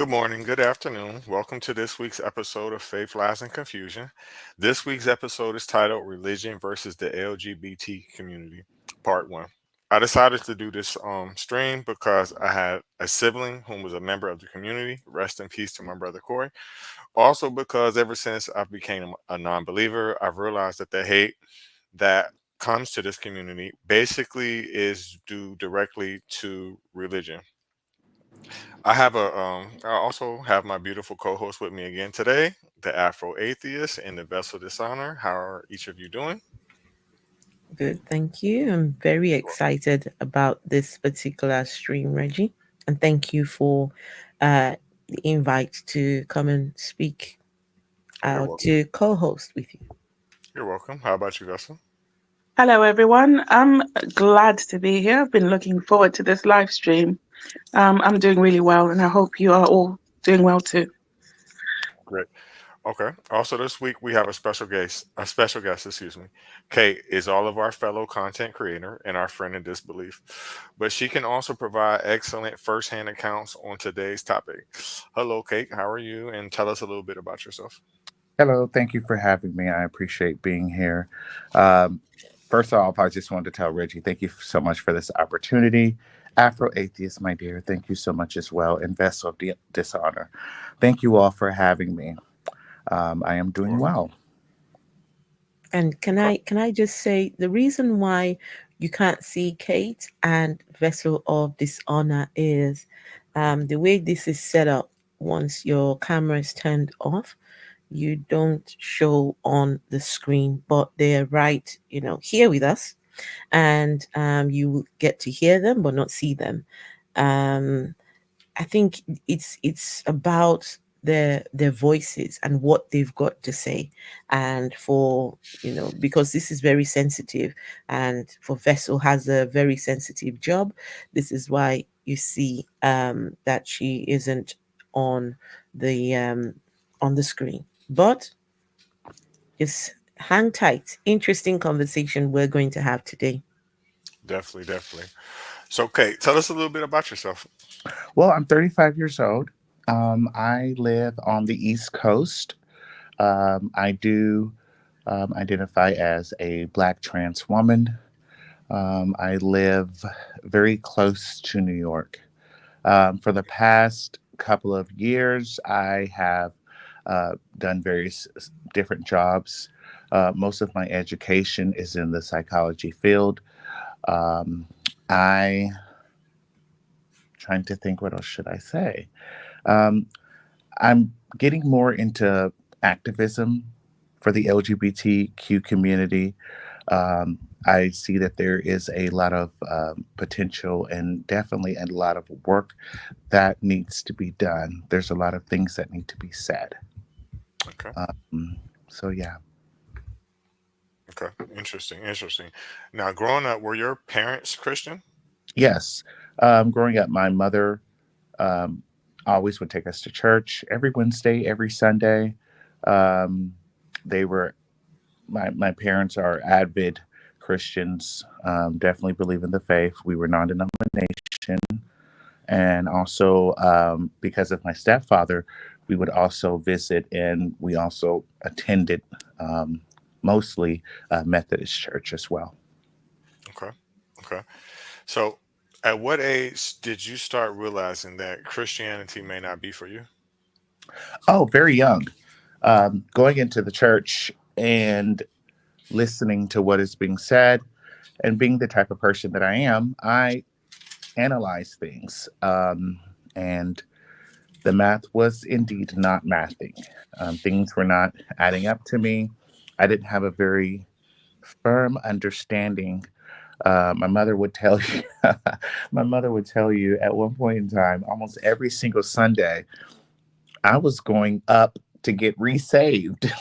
Good morning, good afternoon. Welcome to this week's episode of Faith, Lies, and Confusion. This week's episode is titled Religion versus the LGBT Community, Part 1. I decided to do this stream because I had a sibling who was a member of the community. Rest in peace to my brother Corey. Also, because ever since I became a non believer, I've realized that the hate that comes to this community basically is due directly to religion. I also have my beautiful co-host with me again today, the Afro Atheist and the Vessel Dishonor. How are each of you doing? Good, thank you. I'm very excited about this particular stream, Reggie. And thank you for the invite to come and speak You're out welcome. to co host with you. You're welcome. How about you, Vessel? Hello, everyone. I'm glad to be here. I've been looking forward to this live stream. I'm doing really well, and I hope you are all doing well too. Great. Okay. Also, this week we have a special guest. Excuse me. Kate is all of our fellow content creator and our friend in disbelief, but she can also provide excellent firsthand accounts on today's topic. Hello, Kate. How are you? And tell us a little bit about yourself. Hello, thank you for having me. I appreciate being here. Um, First off, I just wanted to tell Reggie, thank you so much for this opportunity. Afro Atheist, my dear, thank you so much as well. And Vessel of Dishonor, thank you all for having me. I am You're doing welcome. well. And can I just say the reason why you can't see Kate and Vessel of Dishonor is the way this is set up. Once your camera is turned off, you don't show on the screen, but they're right, here with us, and you will get to hear them but not see them. Um, I think it's about their voices and what they've got to say, and for because this is very sensitive, and for Vessel has a very sensitive job. This is why you see that she isn't on the screen, but just hang tight. Interesting conversation we're going to have today. Definitely, definitely. So, Kate, tell us a little bit about yourself. Well, I'm 35 years old. I live on the East Coast. I do identify as a Black trans woman. I live very close to New York. For the past couple of years, I have done various different jobs. Most of my education is in the psychology field. Um, I trying to think what else should I say. Um, I'm getting more into activism for the LGBTQ community. I see that there is a lot of potential and definitely a lot of work that needs to be done. There's a lot of things that need to be said. Okay. So, yeah. Okay. Interesting. Interesting. Now, growing up, were your parents Christian? Yes. Growing up, my mother um, always would take us to church every Wednesday, every Sunday. Um, they were my parents are avid Christians, definitely believe in the faith. We were non-denomination, and also because of my stepfather, we would also visit, and we also attended um, mostly Methodist church as well. Okay. Okay. So, at what age did you start realizing that Christianity may not be for you? Oh, very young. Going into the church and listening to what is being said, and being the type of person that I am, I analyze things. And the math was indeed not mathing. Things were not adding up to me. I didn't have a very firm understanding. My mother would tell you, my mother would tell you at one point in time, almost every single Sunday, I was going up to get resaved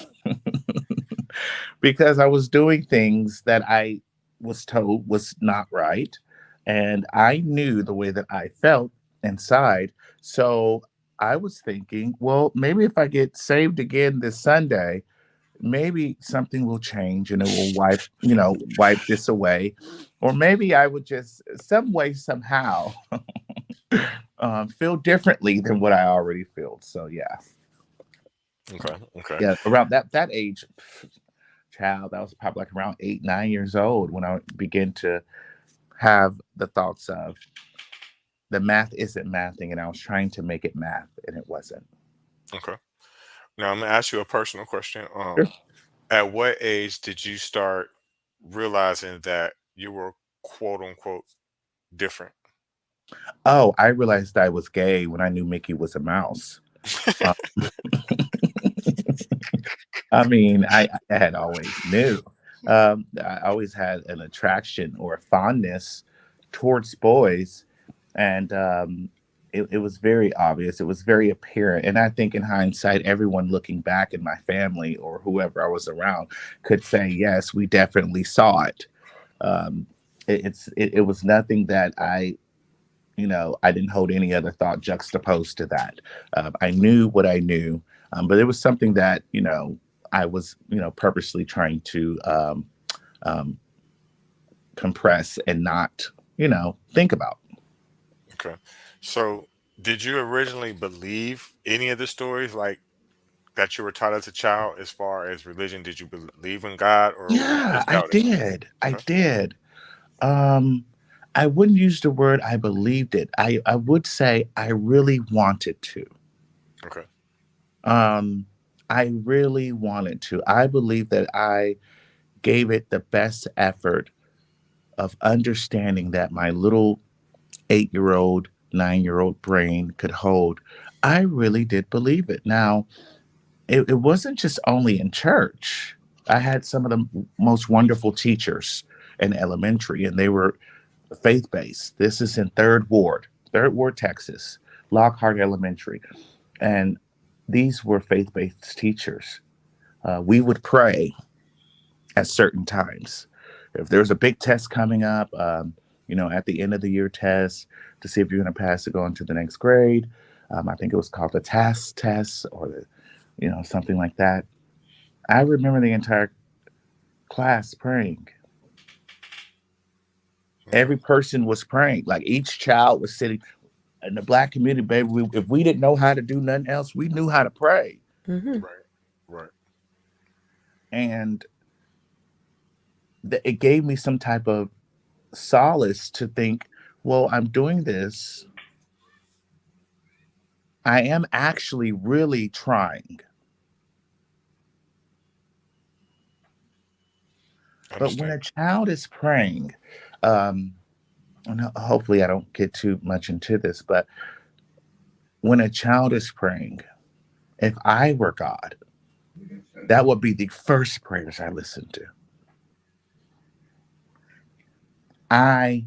because I was doing things that I was told was not right. And I knew the way that I felt inside. So I was thinking, well, maybe if I get saved again this Sunday, maybe something will change and it will wipe this away. Or maybe I would just some way, somehow feel differently than what I already feel. So yeah, Okay. Okay. yeah, around that age, child, that was probably like around 8, 9 years old when I began to have the thoughts of the math isn't mathing, and I was trying to make it math, and it wasn't. Okay. Now I'm gonna ask you a personal question. Sure. At what age did you start realizing that you were quote unquote different? Oh, I realized I was gay when I knew Mickey was a mouse. Uh, I mean, I had always knew. I always had an attraction or a fondness towards boys, and it was very obvious. It was very apparent. And I think, in hindsight, everyone looking back in my family or whoever I was around could say, yes, we definitely saw it. Um, it was nothing that I didn't hold any other thought juxtaposed to that. I knew what I knew, but it was something that I was purposely trying to um, compress and not think about. Okay. So did you originally believe any of the stories like that you were taught as a child as far as religion? Did you believe in God or were you Yeah, just I doubting? did. I Okay. did. Um, I wouldn't use the word I believed it. I would say I really wanted to. Okay. Um, I really wanted to. I believe that I gave it the best effort of understanding that my little 8-year old, 9-year old brain could hold. I really did believe it. Now, it wasn't just only in church. I had some of the most wonderful teachers in elementary, and they were faith based. This is in Third Ward, Texas, Lockhart Elementary. And these were faith based teachers. We would pray at certain times. If there's a big test coming up, at the end of the year test to see if you're going to pass to go into the next grade, I think it was called the task test or something like that. I remember the entire class praying. Okay. Every person was praying. Like each child was sitting in the black community, baby. If we didn't know how to do nothing else, we knew how to pray. Mm-hmm. Right. Right. And it gave me some type of solace to think, well, I'm doing this. I am actually really trying. I But when understand. a child is praying, um, and hopefully I don't get too much into this, but when a child is praying, if I were God, that would be the first prayers I listened to. I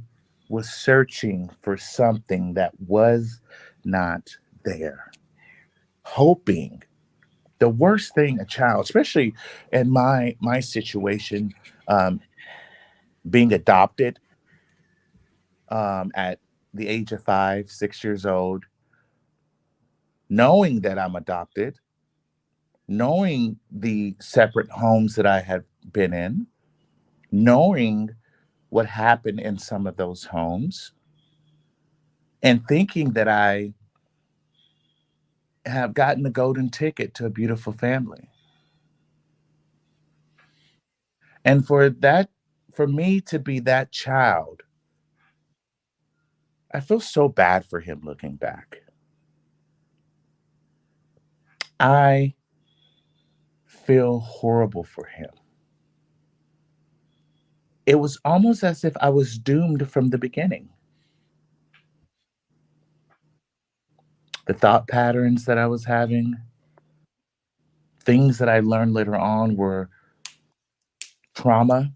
was searching for something that was not there, hoping. The worst thing a child, especially in my situation, um, being adopted at the age of 5, 6 years old, knowing that I'm adopted, knowing the separate homes that I had been in, knowing what happened in some of those homes, and thinking that I have gotten the golden ticket to a beautiful family. And for me to be that child, I feel so bad for him looking back. I feel horrible for him. It was almost as if I was doomed from the beginning. The thought patterns that I was having, things that I learned later on were trauma.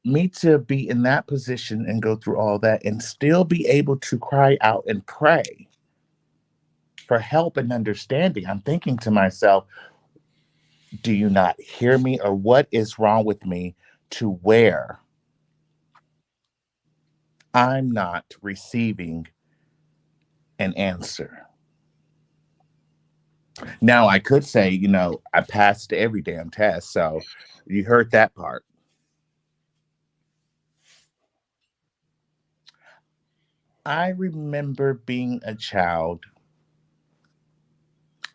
Me to be in that position and go through all that and still be able to cry out and pray for help and understanding. I'm thinking to myself, do you not hear me, or what is wrong with me to where I'm not receiving an answer? Now, I could say, I passed every damn test. So you heard that part. I remember being a child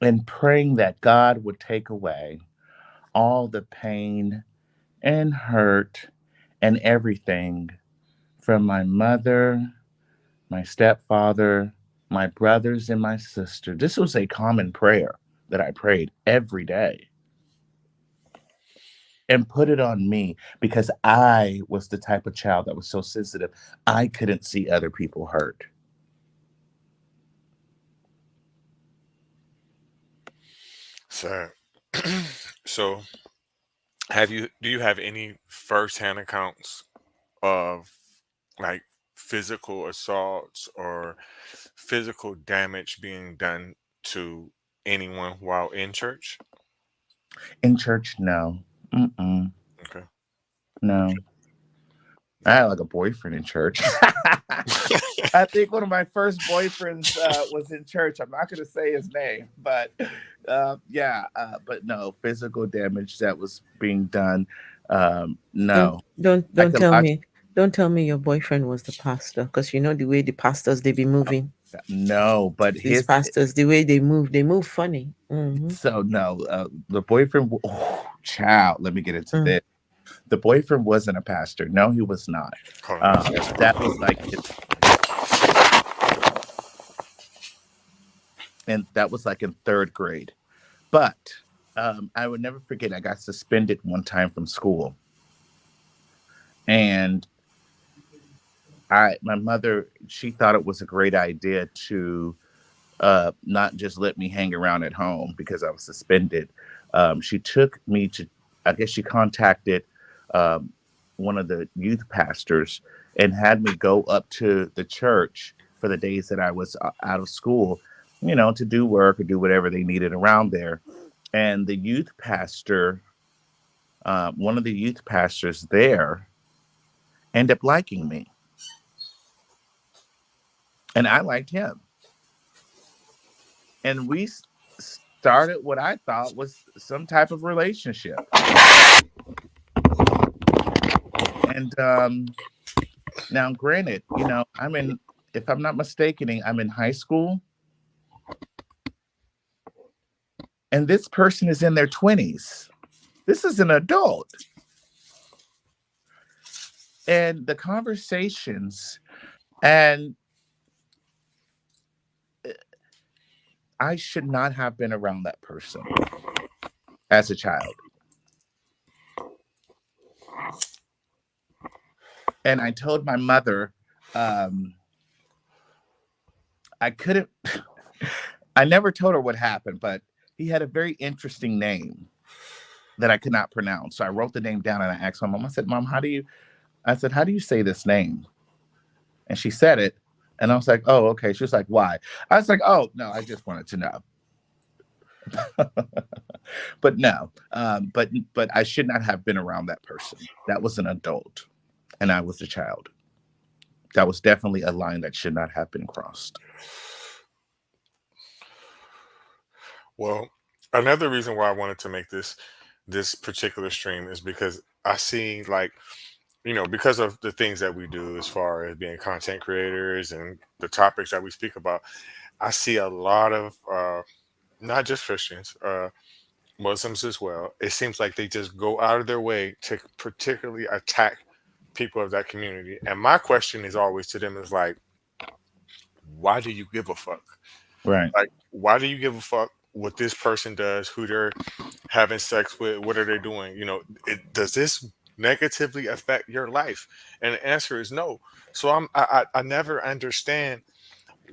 and praying that God would take away all the pain and hurt and everything from my mother, my stepfather, my brothers, and my sister. This was a common prayer that I prayed every day and put it on me because I was the type of child that was so sensitive. I couldn't see other people hurt. So, so do you have any firsthand accounts of like physical assaults or physical damage being done to anyone while in church? In church, no. Mm-mm, Okay. no. I had like a boyfriend in church. I think one of my first boyfriends was in church. I'm not going to say his name, but yeah, but no physical damage that was being done. Don't No, don't tell psychological. me. Don't tell me your boyfriend was the pastor, because you know the way the pastors they be moving. No, but These his pastors, the way they move funny. Mm-hmm. so no, the boyfriend. Oh, child, let me get into Mm. this. The boyfriend wasn't a pastor. No, he was not. Hold on, let me ask That was like, and that was like in third grade. But I would never forget. I got suspended one time from school, and my mother, she thought it was a great idea to not just let me hang around at home because I was suspended. She took me to, I guess she contacted um, one of the youth pastors and had me go up to the church for the days that I was out of school, to do work or do whatever they needed around there. And the youth pastor, one of the youth pastors there, ended up liking me, and I liked him. And we started what I thought was some type of relationship. And now, granted, if I'm not mistaken, I'm in high school, and this person is in their 20s. This is an adult. And the conversations, and I should not have been around that person as a child. And I told my mother, um, I couldn't, I never told her what happened, but he had a very interesting name that I could not pronounce. So I wrote the name down and I asked my mom, I said, Mom, how do you say this name? And she said it. And I was like, oh, okay. She was like, why? I was like, oh, no, I just wanted to know. But no, but I should not have been around that person. That was an adult and I was a child. That was definitely a line that should not have been crossed. Well, another reason why I wanted to make this particular stream is because I see like, because of the things that we do as far as being content creators and the topics that we speak about, I see a lot of not just Christians, Muslims as well. It seems like they just go out of their way to particularly attack people of that community. And my question is always to them is like, why do you give a fuck? Right. Like, why do you give a fuck what this person does, who they're having sex with, what are they doing? Does this negatively affect your life? And the answer is no. So I never understand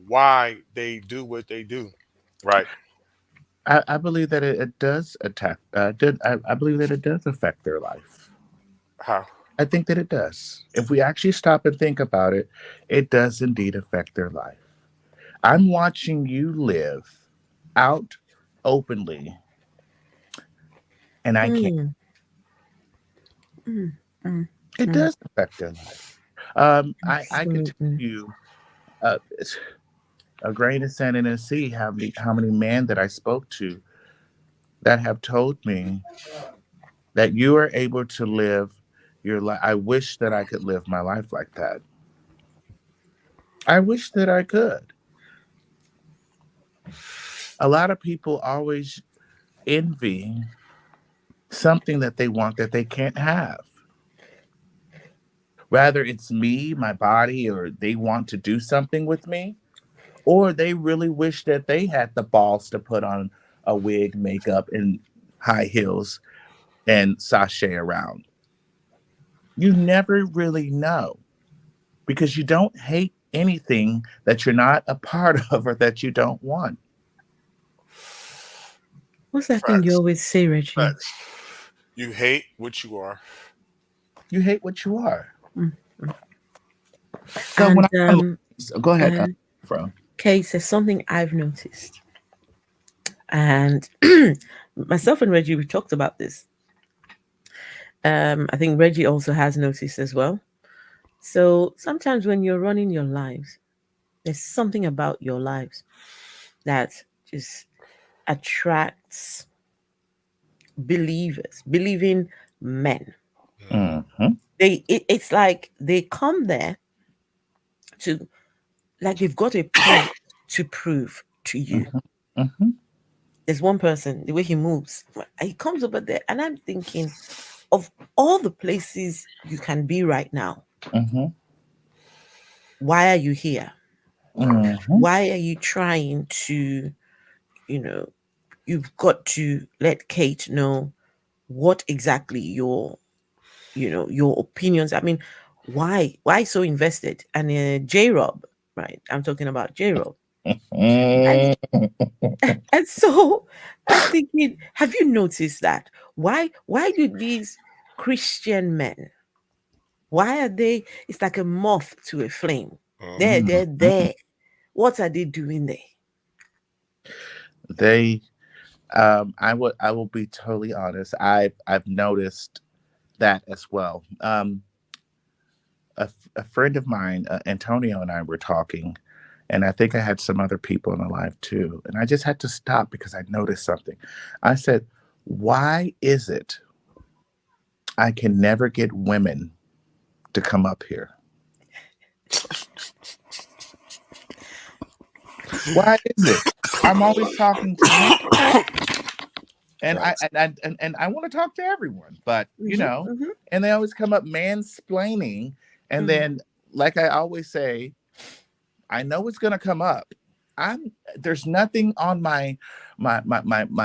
why they do what they do. Right. I believe that it does attack. I believe that it does affect their life. How? I think that it does. If we actually stop and think about it, it does indeed affect their life. I'm watching you live out openly, and I can't. Mm, mm, mm, It mm. does affect their life. I could tell Absolutely. you it's a grain of sand in a sea. How many men that I spoke to that have told me that you are able to live your life. I wish that I could live my life like that. I wish that I could. A lot of people always envy something that they want that they can't have. Whether it's me, my body, or they want to do something with me, or they really wish that they had the balls to put on a wig, makeup, and high heels and sashay around. You never really know because you don't hate anything that you're not a part of or that you don't want. What's that thing you Facts. always say, Reggie? Facts. You hate what you are. You hate what you are. Mm. So when And I go ahead, and Fro. Kate says something I've noticed, and myself and Reggie we talked about this. I think Reggie also has noticed as well. So sometimes when you're running your lives, there's something about your lives that just attracts believers, believing men. Mhm. Mm-hmm, It's like they come there to, like they've got a point to prove to you. mm-hmm, mm-hmm, There's one person, the way he moves, he comes over there, and I'm thinking of all the places you can be right now. mm-hmm, Why are you here? mm-hmm, Why are you trying to, you know, you've got to let Kate know what exactly your opinions. I mean, why so invested? And J Rob, right? I'm talking about J Rob. And and so I'm thinking, have you noticed that? Why do these Christian men, why are they, it's like a moth to a flame. They're Mhm. they're mm-hmm. there. What are they doing there? They I will be totally honest. I've noticed that as well. A friend of mine, Antonio, and I were talking, and I think I had some other people in the live too. And I just had to stop because I noticed something. I said, "Why is it I can never get women to come up here? Why is it? I'm always talking to men, and I Facts. and I want to talk to everyone, but Hmm. Hmm. and they always come up mansplaining, and Hmm. then like I always say, I know it's gonna come up. I'm There's nothing on my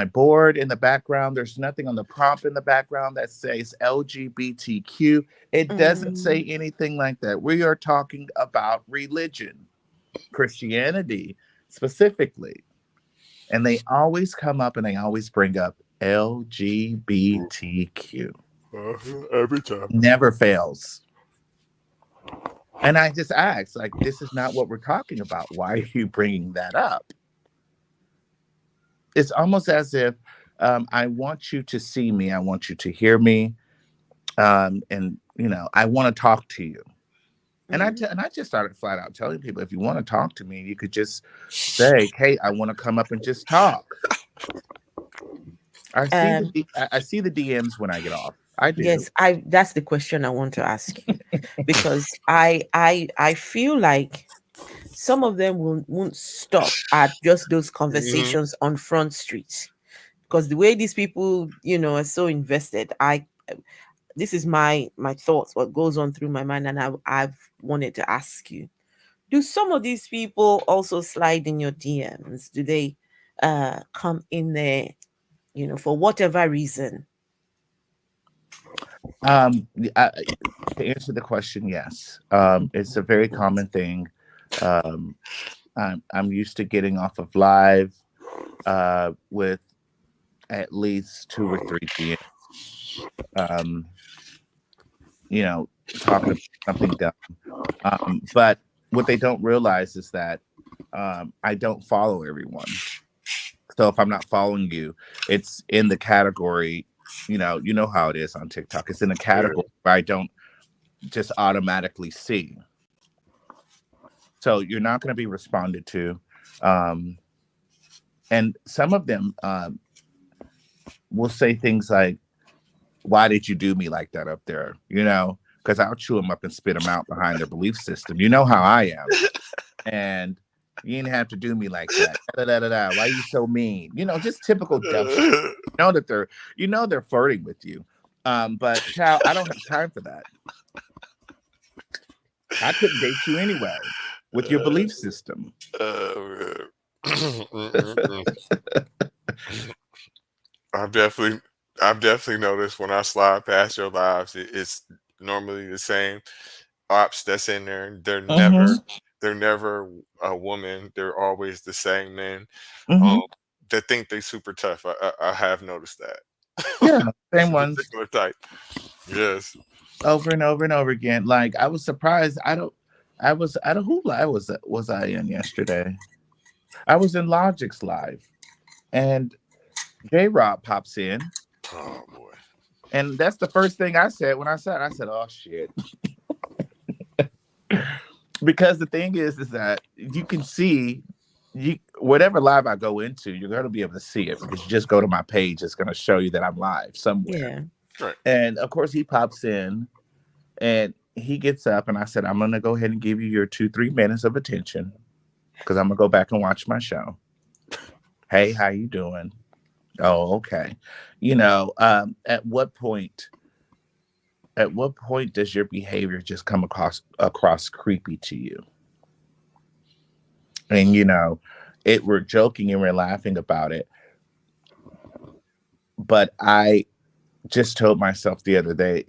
board in the background. There's nothing on the prompt in the background that says LGBTQ. It doesn't say Hmm. anything like that. We are talking about religion, Christianity specifically. And they always come up and they always bring up LGBTQ. Every time. Never fails. And I just asked, like, this is not what we're talking about. Why are you bringing that up? It's almost as if I want you to see me, I want you to hear me, and I want to talk to you. Hmm. And I just started flat out telling people, if you want to talk to me, you could just say, "Hey, I want to come up and just talk." Um, I see the DMs when I get off. I do. yes, I that's the question I want to ask you, because I feel like some of them won't stop at just those Hmm. conversations on front streets, because the way these people are so invested. I This is my thoughts, what goes on through my mind, and I've wanted to ask you, do some of these people also slide in your DMs? Do they come in there, for whatever reason? Um, I, to answer the question, yes. It's a very common thing. Um, I'm used to getting off of live with at least two or three DMs. Um, you know, talking about something dumb. But what they don't realize is that I don't follow everyone. So if I'm not following you, it's in the category. You know how it is on TikTok. It's in a category where I don't just automatically see. So you're not going to be responded to. Um, and some of them will say things like, "Why did you do me like that up there?" Because I'll chew them up and spit them out behind their belief system. You know how I am. and you didn't have to do me like that. Da, da, da, da. Why are you so mean? Just typical dumb shit. That they're flirting with you. But child, I don't have time for that. I couldn't date you anyway with your belief system. Man. I've definitely, I've definitely noticed when I slide past your lives, it's normally the same ops that's in there. Mm-hmm. They're never a woman. They're always the same men. Um, Mm-hmm. that think they super tough. I have noticed that. Yeah, It's same a ones particular type. Yes. over and over and over again. Like I was surprised. I don't who live was I in yesterday? I was in Logic's live, and J Rob pops in, Oh boy. and that's the first thing I said when I said. I said, "Oh shit," because the thing is that you can see you whatever live I go into, you're going to be able to see it because you just go to my page. It's going to show you that I'm live somewhere. Yeah. Right. And of course, he pops in and he gets up, and I said, "I'm going to go ahead and give you your 2-3 minutes of attention because I'm going to go back and watch my show." Hey, how you doing? Oh, okay. At what point? At what point does your behavior just come across creepy to you? And we're joking and we're laughing about it, but I just told myself the other day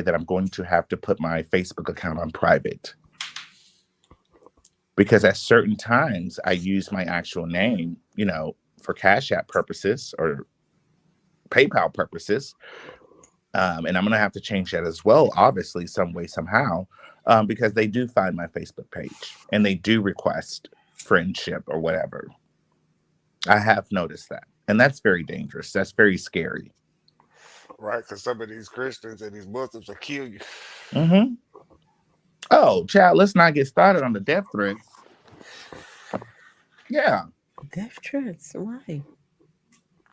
that I'm going to have to put my Facebook account on private because at certain times I use my actual name, for Cash App purposes or PayPal purposes. And I'm going to have to change that as well, obviously, some way, somehow, because they do find my Facebook page and they do request friendship or whatever. I have noticed that. And that's very dangerous. That's very scary. Right. Because some of these Christians and these Muslims will kill you. Hmm. Oh, child, let's not get started on the death threats. Yeah. Death threats. Why?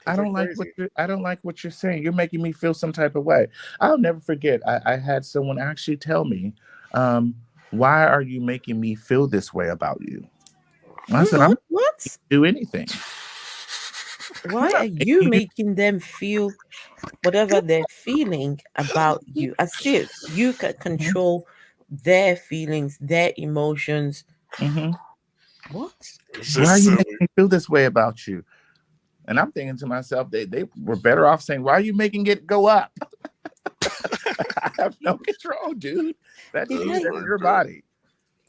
Because they're crazy. I don't like what you're saying. You're making me feel some type of way. I'll never forget. I had someone actually tell me, why are you making me feel this way about you? I said, I'm not What? do anything. I'm Why are not you making you. making them feel whatever they're feeling about you, as if you can control their feelings, their emotions? Hmm. What? It's Why are just you making silly. me feel this way about you? And I'm thinking to myself, they were better off saying, why are you making it go up? I have no control, dude. That's Did Oh you. I? That's my your God. body.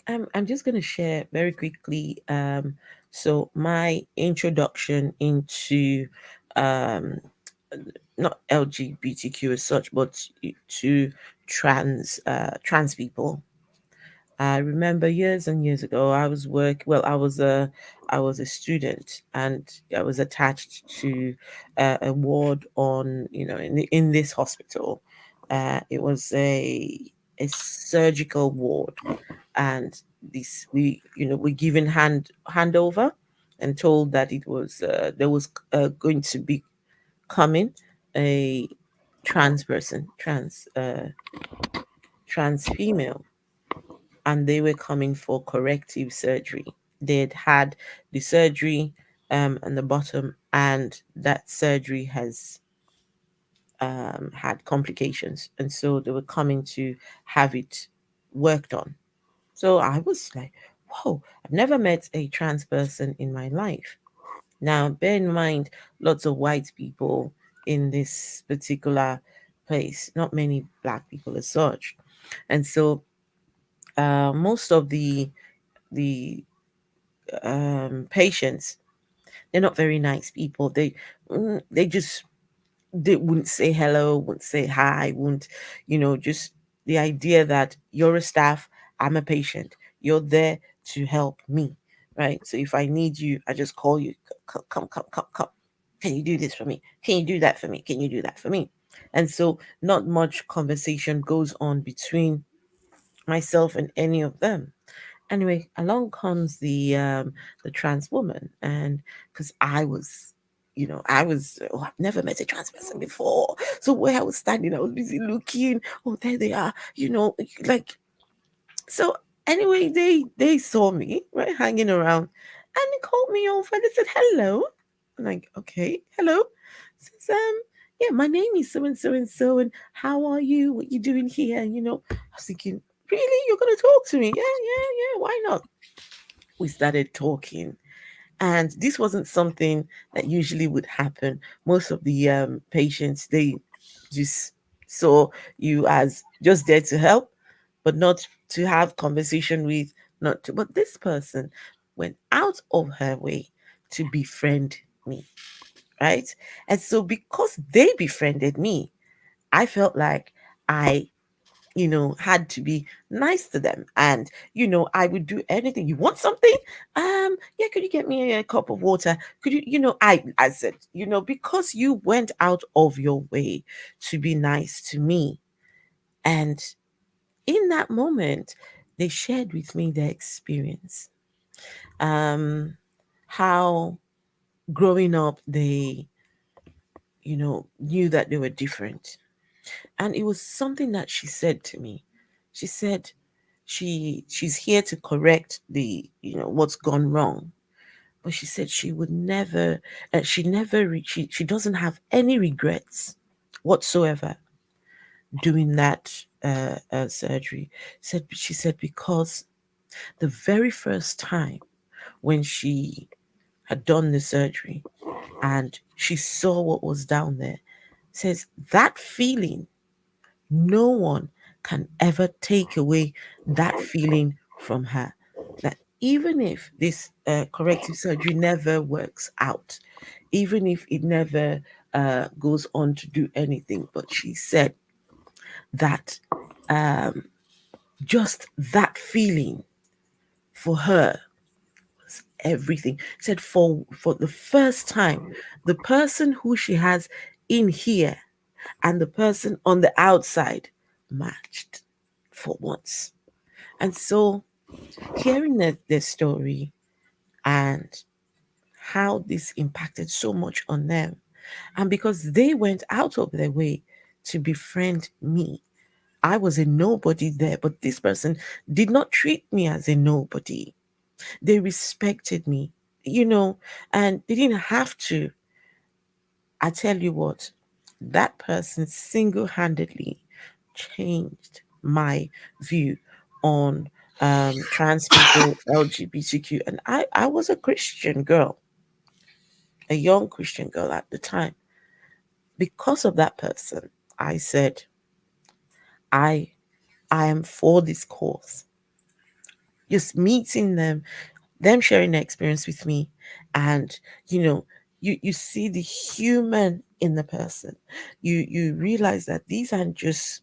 I'm just gonna share very quickly. So my introduction into um, not LGBTQ as such, but to trans people. I remember years and years ago, I was I was a student, and I was attached to a ward on, in this hospital. It was a surgical ward, and this we given handover and told that it was there was going to be coming a trans person, trans female, and they were coming for corrective surgery. They'd had the surgery on the bottom, and that surgery has had complications, and so they were coming to have it worked on. So I was like, whoa, I've never met a trans person in my life. Now, bear in mind, lots of white people in this particular place, not many black people as such. And so most of the patients, they're not very nice people. They just they wouldn't say hello, wouldn't say hi, wouldn't, just the idea that you're a staff, I'm a patient, you're there to help me, right? So if I need you, I just call you, come. Can you do this for me? Can you do that for me? Can you do that for me? And so not much conversation goes on between myself and any of them. Anyway, along comes the trans woman, and because I've never met a trans person before. So where I was standing, I was busy looking. Oh, there they are. Like so. Anyway, they saw me right hanging around, and they called me over. They said hello. I'm like, okay, hello. Says yeah, my name is so and so and so, and how are you? What you doing here? And I was thinking, really, you're gonna talk to me? Yeah, yeah, yeah. Why not? We started talking, and this wasn't something that usually would happen. Most of the patients, they just saw you as just there to help, but not to have conversation with, not to. But this person went out of her way to befriend me, right? And so because they befriended me, I felt like I had to be nice to them. And, I would do anything. You want something? Yeah, could you get me a cup of water? Could you, I said, because you went out of your way to be nice to me. And in that moment, they shared with me their experience. Um, how growing up they, knew that they were different. And it was something that she said to me. She said she's here to correct the what's gone wrong, but she said she would never she never she doesn't have any regrets whatsoever doing that surgery. She said because the very first time when she had done the surgery and she saw what was down there, says that feeling, no one can ever take away that feeling from her. That even if this corrective surgery never works out, even if it never goes on to do anything, but she said that um, just that feeling for her was everything. Said for the first time, the person who she has in here and the person on the outside matched for once. And so hearing their story and how this impacted so much on them, and because they went out of their way to befriend me, I was a nobody there, but this person did not treat me as a nobody. They respected me, and they didn't have to. I tell you what, that person single handedly changed my view on trans people, LGBTQ. And I was a Christian girl, a young Christian girl at the time. Because of that person, I said, I I am for this cause. Just meeting them sharing their experience with me, and you know, you see the human in the person. You realize that these aren't just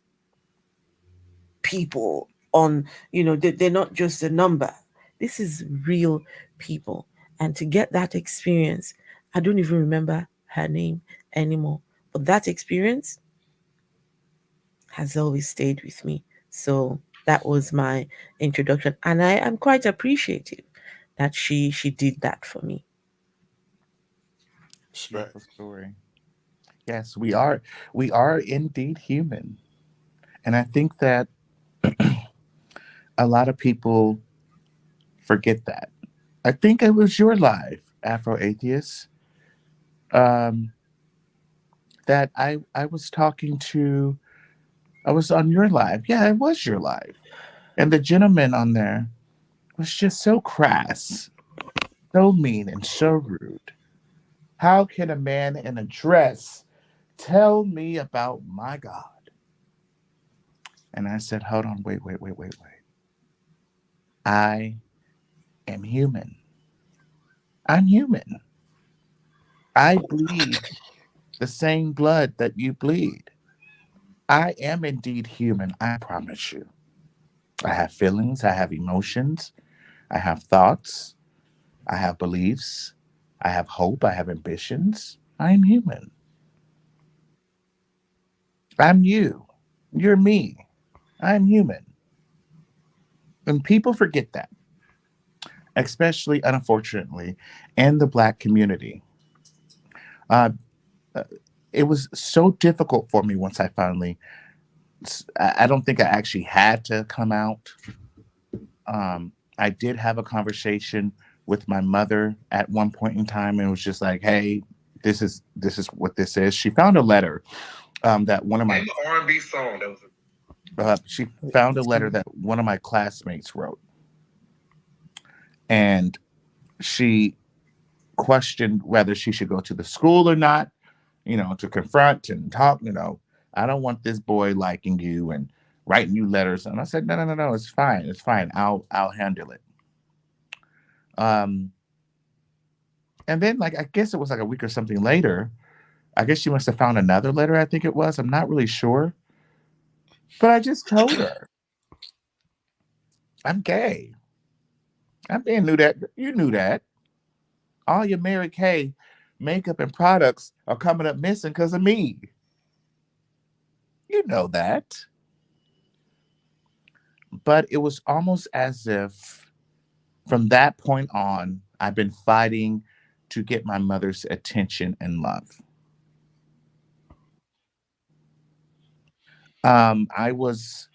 people on, they're not just a number. This is real people. And to get that experience, I don't even remember her name anymore, but that experience has always stayed with me. So that was my introduction, and I am quite appreciative that she did that for me. Respect. Beautiful story. Yes, we are indeed human. And I think that a lot of people forget that. I think it was your life, Afro Atheist, um, that I was talking to. I was on your live. Yeah, it was your live. And the gentleman on there was just so crass, so mean, and so rude. How can a man in a dress tell me about my God? And I said, hold on, wait, wait, wait, wait, wait. I am human. I'm human. I bleed the same blood that you bleed. I am indeed human, I promise you. I have feelings, I have emotions, I have thoughts, I have beliefs, I have hope, I have ambitions. I am human. I'm you. You're me. I'm human. And people forget that, especially, unfortunately, in the Black community. Uh, uh, it was so difficult for me once I don't think I actually had to come out, I did have a conversation with my mother at one point in time, and it was just like, "Hey, this is what this is." She found a letter that one of my Name an R&B song that was she found a letter that one of my classmates wrote, and she questioned whether she should go to the school or not, to confront and talk. I don't want this boy liking you and writing you letters. And I said, no, no, no, no, it's fine, it's fine. I'll handle it. Um, and then, like, I guess it was like a week or something later. I guess she must have found another letter. I think it was. I'm not really sure, but I just told her I'm gay. I being knew that. You knew that. All your Mary Kay makeup and products are coming up missing because of me. You know that. But it was almost as if from that point on, I've been fighting to get my mother's attention and love. I was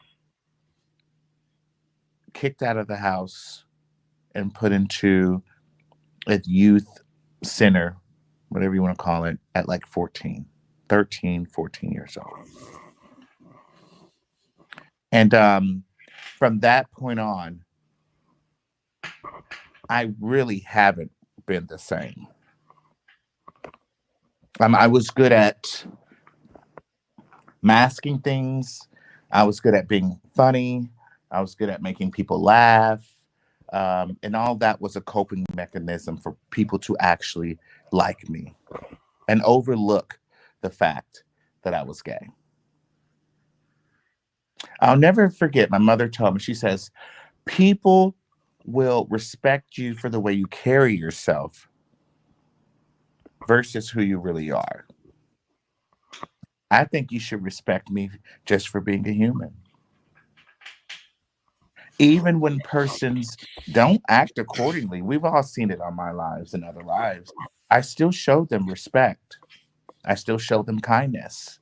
kicked out of the house and put into a youth center, whatever you want to call it, at like 14, 13, 14 years old. And from that point on, I really haven't been the same. I was good at masking things. I was good at being funny. I was good at making people laugh. And all that was a coping mechanism for people to actually like me and overlook the fact that I was gay. I'll never forget, my mother told me, she says, people will respect you for the way you carry yourself versus who you really are. I think you should respect me just for being a human. Even when persons don't act accordingly, we've all seen it on my lives and other lives. I still show them respect. I still show them kindness.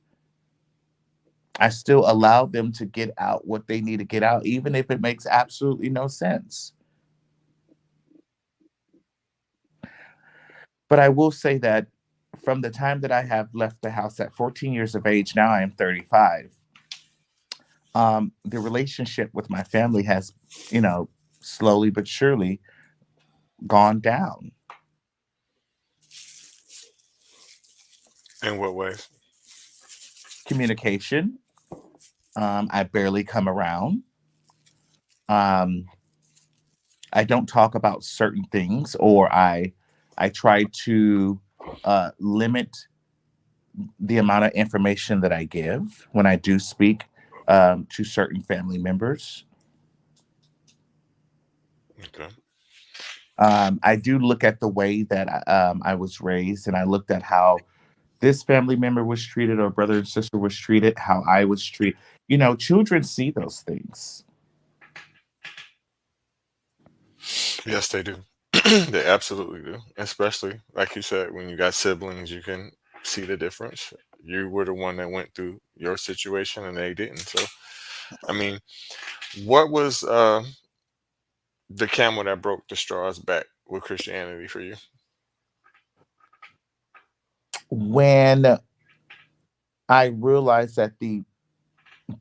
I still allow them to get out what they need to get out, even if it makes absolutely no sense. But I will say that from the time that I have left the house at 14 years of age, now I am 35, the relationship with my family has, slowly but surely gone down. In what ways? Communication, I barely come around. Um, I don't talk about certain things, or I try to limit the amount of information that I give when I do speak to certain family members. Okay. I do look at the way that I was raised, and I looked at how this family member was treated, or brother and sister was treated, how I was treated. Children see those things. Yes, they do. They absolutely do. Especially, like you said, when you got siblings, you can see the difference. You were the one that went through your situation and they didn't. So, I mean, what was the camel that broke the straw's back with Christianity for you? When I realized that the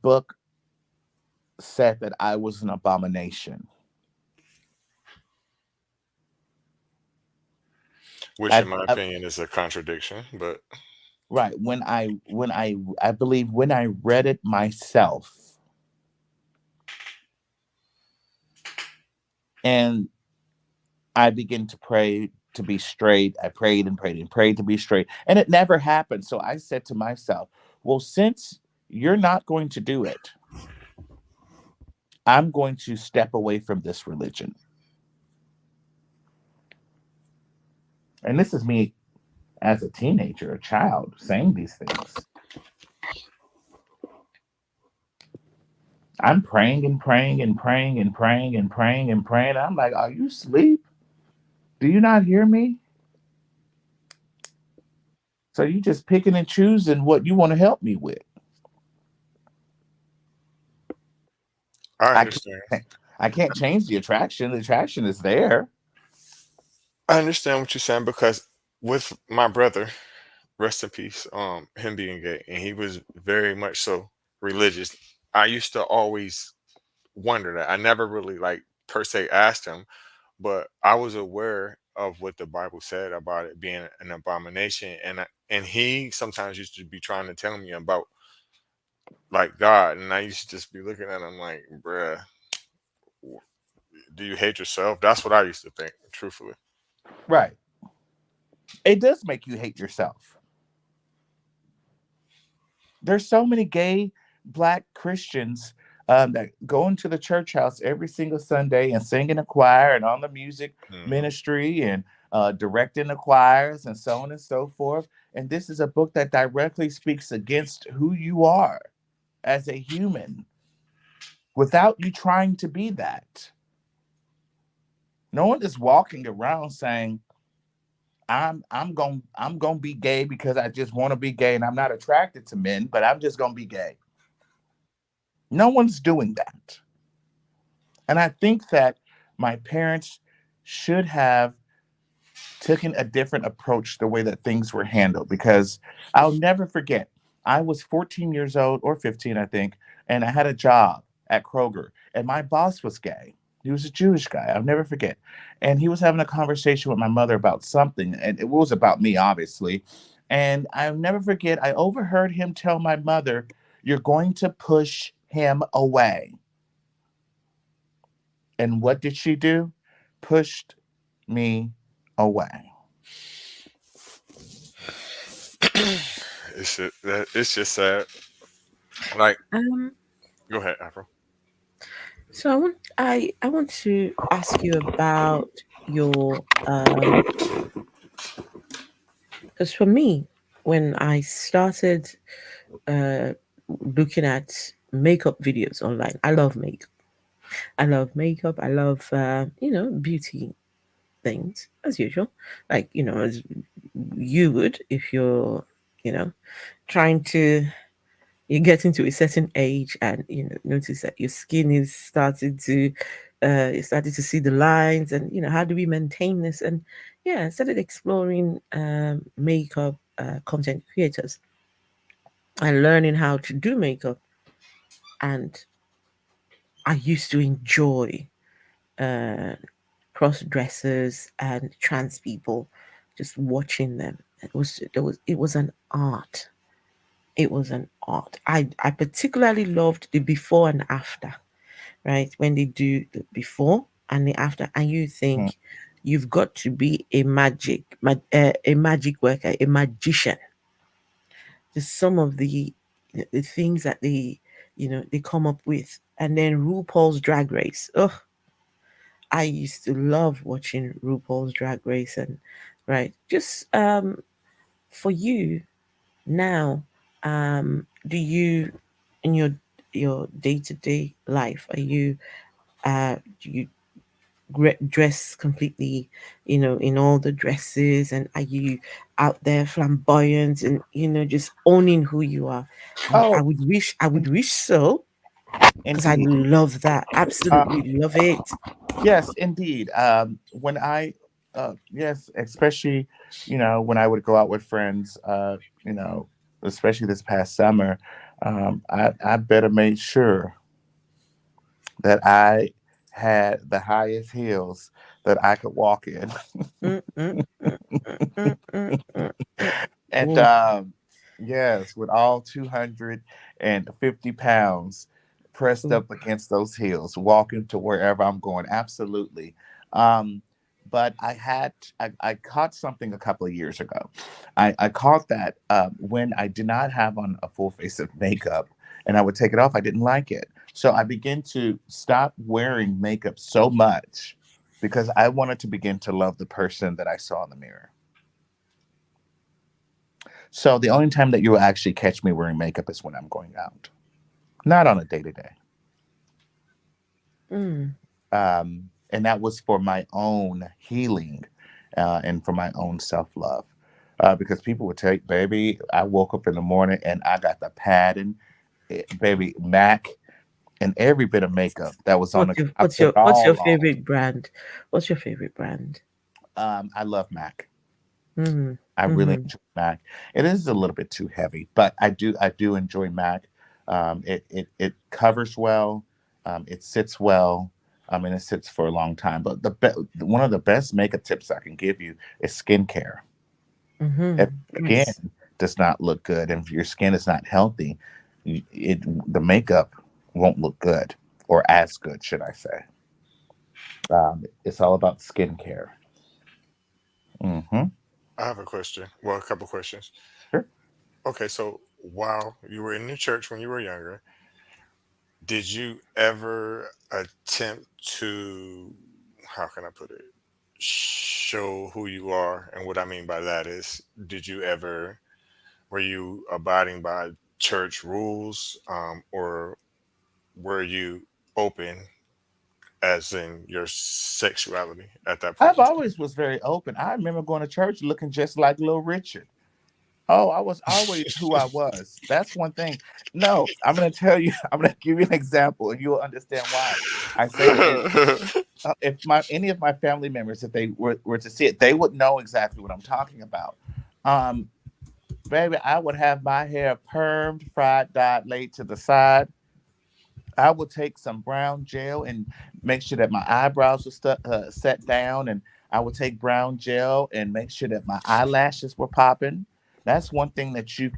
book said that I was an abomination. Which, in I, my I opinion, is a contradiction. But right when I believe when I read it myself, and I began to pray to be straight. I prayed and prayed and prayed to be straight, and it never happened. So I said to myself, well, since you're not going to do it, I'm going to step away from this religion. And this is me as a teenager, a child, saying these things. I'm praying and praying and praying and praying and praying and praying. I'm like, are you asleep? Do you not hear me? So you just picking and choosing what you want to help me with. I I understand. can't. I can't change the attraction. The attraction is there. I understand what you're saying because with my brother, rest in peace, him being gay, and he was very much so religious. I used to always wonder that. I never really like per se asked him, but I was aware of what the Bible said about it being an abomination, and he sometimes used to be trying to tell me about like God, and I used to just be looking at him like, bruh, do you hate yourself? That's what I used to think, truthfully. Right. It does make you hate yourself. There's so many gay black Christians that go into the church house every single Sunday and sing in a choir and on the music Hmm. ministry and directing the choirs and so on and so forth. And this is a book that directly speaks against who you are as a human without you trying to be that. No one is walking around saying, I'm gonna be gay because I just want to be gay and I'm not attracted to men, but I'm just gonna be gay. No one's doing that. And I think that my parents should have taken a different approach the way that things were handled because I'll never forget. I was 14 years old or 15, I think, and I had a job at Kroger, and my boss was gay. He was a Jewish guy. I'll never forget. And he was having a conversation with my mother about something, and it was about me, obviously. And I'll never forget, I overheard him tell my mother, "You're going to push him away." And what did she do? Pushed me away. It's just sad. Like, Um, go ahead, Afro. so I want to ask you about your because for me, when I started uh looking at makeup videos online, I love makeup. I love makeup. I love beauty things as usual, like as you would if you're you know trying to you get into a certain age and notice that your skin is starting to you started to see the lines, and how do we maintain this? And yeah, I started exploring makeup content creators and learning how to do makeup. And I used to enjoy uh, cross dressers and trans people, just watching them. It was an art. It was an art. I particularly loved the before and after, right? When they do the before and the after, and you Mhm. think you've got to be a magic worker, a magician. Just some of the things that they come up with, and then RuPaul's Drag Race. Oh, I used to love watching RuPaul's Drag Race, and right, just for you now, do you in your day to day life, are you do you dress completely, in all the dresses, and are you out there flamboyant and just owning who you are? I Oh, would wish so, because I indeed. love that, Uh, absolutely love it. yes, indeed. When yes, especially, when I would go out with friends, you know, especially this past summer, I better make sure that I had the highest heels that I could walk in. Mm, mm, mm, mm, mm, mm, mm. And Ooh. yes, with all 250 pounds pressed Ooh. up against those heels, walking to wherever I'm going. Absolutely. Um, but I caught something a couple of years ago. I caught that when I did not have on a full face of makeup and I would take it off, I didn't like it. So I began to stop wearing makeup so much because I wanted to begin to love the person that I saw in the mirror. So the only time that you will actually catch me wearing makeup is when I'm going out, not on a day to day. Mm. And that was for my own healing and for my own self love. Because people would take, baby, I woke up in the morning and I got the pattern, baby, MAC. and every bit of makeup that was on What's the, your I put it what's your all on. favorite brand? What's your favorite brand? I love MAC. Mm-hmm. I really Mm-hmm. enjoy Mac. It is a little bit too heavy, but I do enjoy Mac. It covers well. It sits well. And it sits for a long time. But one of the best makeup tips I can give you is skincare. If Mm-hmm. your Yes. skin does not look good, and if your skin is not healthy, the makeup won't look good, or as good, should I say? It's all about skincare. Hmm. I have a question. Well, a couple questions. Sure. Okay, so while you were in the church when you were younger, did you ever attempt to, how can I put it, show who you are? And what I mean by that is, did you ever, were you abiding by church rules, or were you open as in your sexuality at that point I've in time? always was very open. I remember going to church looking just like Little Richard. Oh, I was always who I was. That's one thing. No, I'm going to tell you. I'm going to give you an example, and you'll understand why I say this. If my any of my family members, if they were to see it, they would know exactly what I'm talking about. Um, Baby, I would have my hair permed, fried, dyed, laid to the side. I would take some brown gel and make sure that my eyebrows were set down, and I would take brown gel and make sure that my eyelashes were popping. That's one thing that you.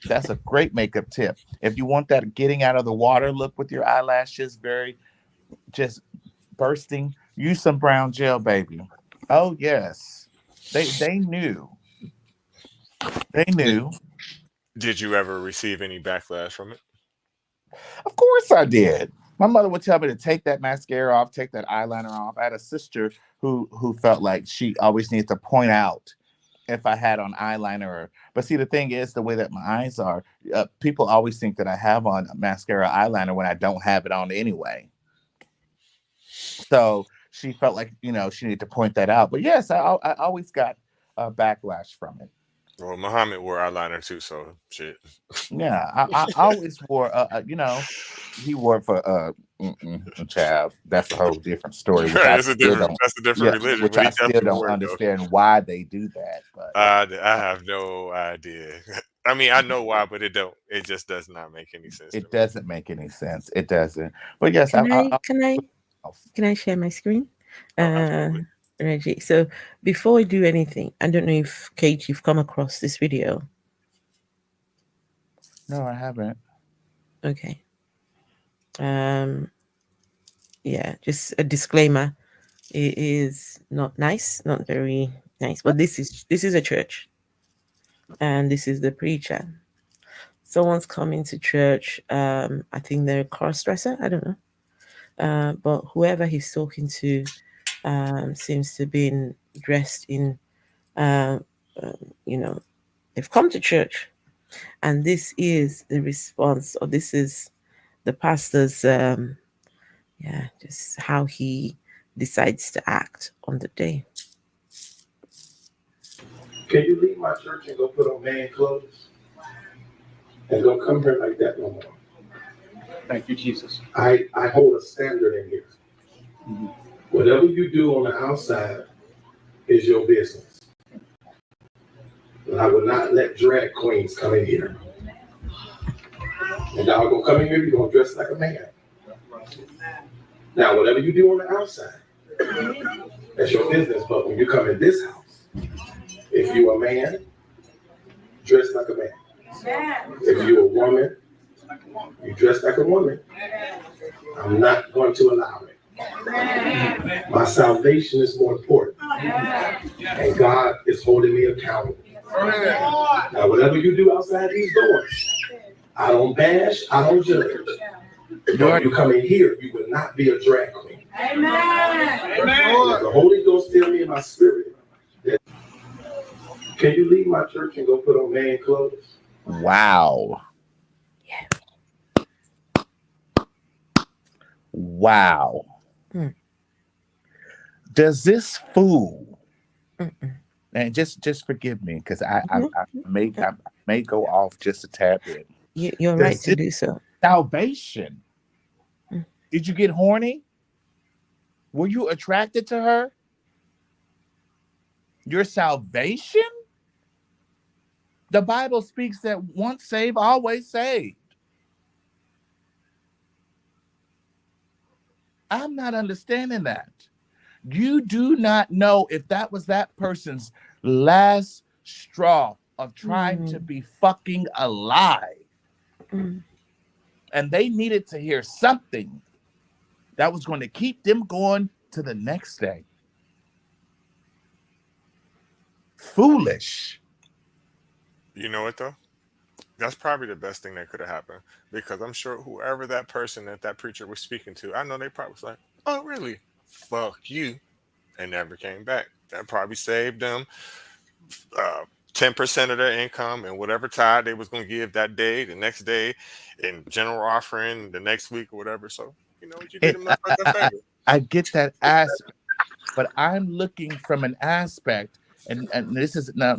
That's a great makeup tip. If you want that getting out of the water look with your eyelashes, very just bursting, use some brown gel, baby. Oh yes, they knew. They Did, knew. did you ever receive any backlash from it? Of course I did. My mother would tell me to take that mascara off, take that eyeliner off. I had a sister who felt like she always needed to point out if I had on eyeliner. But see, the thing is, the way that my eyes are, people always think that I have on mascara, eyeliner when I don't have it on anyway. So she felt like she needed to point that out. But yes, I always got backlash from it. Well, Muhammad wore eyeliner too, so shit. Yeah, I always wore, he wore it for child. That's a whole different story, which Right, I it's a still different. don't. That's a different Yeah, religion, which but he I still definitely don't wore it though. understand why they do that. But I have no idea. I mean, I know why, but it don't. It just does not make any sense to it me. doesn't make any sense. It doesn't. But yes, Can I I can I can I share my screen? Oh, Uh, absolutely. Reggie. So before we do anything, I don't know if Kate, you've come across this video. no, I haven't. Okay. Um, yeah, just a disclaimer. It is not nice, not very nice. But this is a church, and this is the preacher. Someone's coming to church. I think they're a cross dresser. I don't know. But whoever he's talking to seems to be dressed in, uh, you know, they've come to church, and this is the response, or this is the pastor's, yeah, just how he decides to act on the day. Can you leave my church and go put on man clothes? And don't come here like that no more. Thank you, Jesus. I hold a standard in here. Mhm. Whatever you do on the outside is your business. And I will not let drag queens come in here. And y'all gonna come in here, you're gonna dress like a man. Now, whatever you do on the outside, that's your business. But when you come in this house, if you're a man, dress like a man. If you're a woman, you dress like a woman. I'm not going to allow it. My salvation is more important. And God is holding me accountable. Now, whatever you do outside these doors, I don't bash, I don't judge. But when you come in here, you will not be a drag queen. Amen. The Holy Ghost tell me in my spirit that, can you leave my church and go put on man clothes? Wow, wow. Mm. Does this fool? Mm-mm. And just forgive me because Mhm. I may go off just a tad bit. You're right Does to this do so. salvation Did you get horny? Were you attracted to her? Your salvation? The Bible speaks that once saved, always saved. I'm not understanding that. You do not know if that was that person's last straw of trying to Mm, be fucking alive. mm. And they needed to hear something that was going to keep them going to the next day. Foolish. You know what though? That's probably the best thing that could have happened, because I'm sure whoever that person that preacher was speaking to, I know they probably was like, "Oh, really? Fuck you," and never came back. That probably saved them 10% of their income and whatever tithe they was gonna give that day, the next day, in general offering the next week or whatever. So you know what, you did It, them a fucking favor. I get that aspect, but I'm looking from an aspect, and this is no.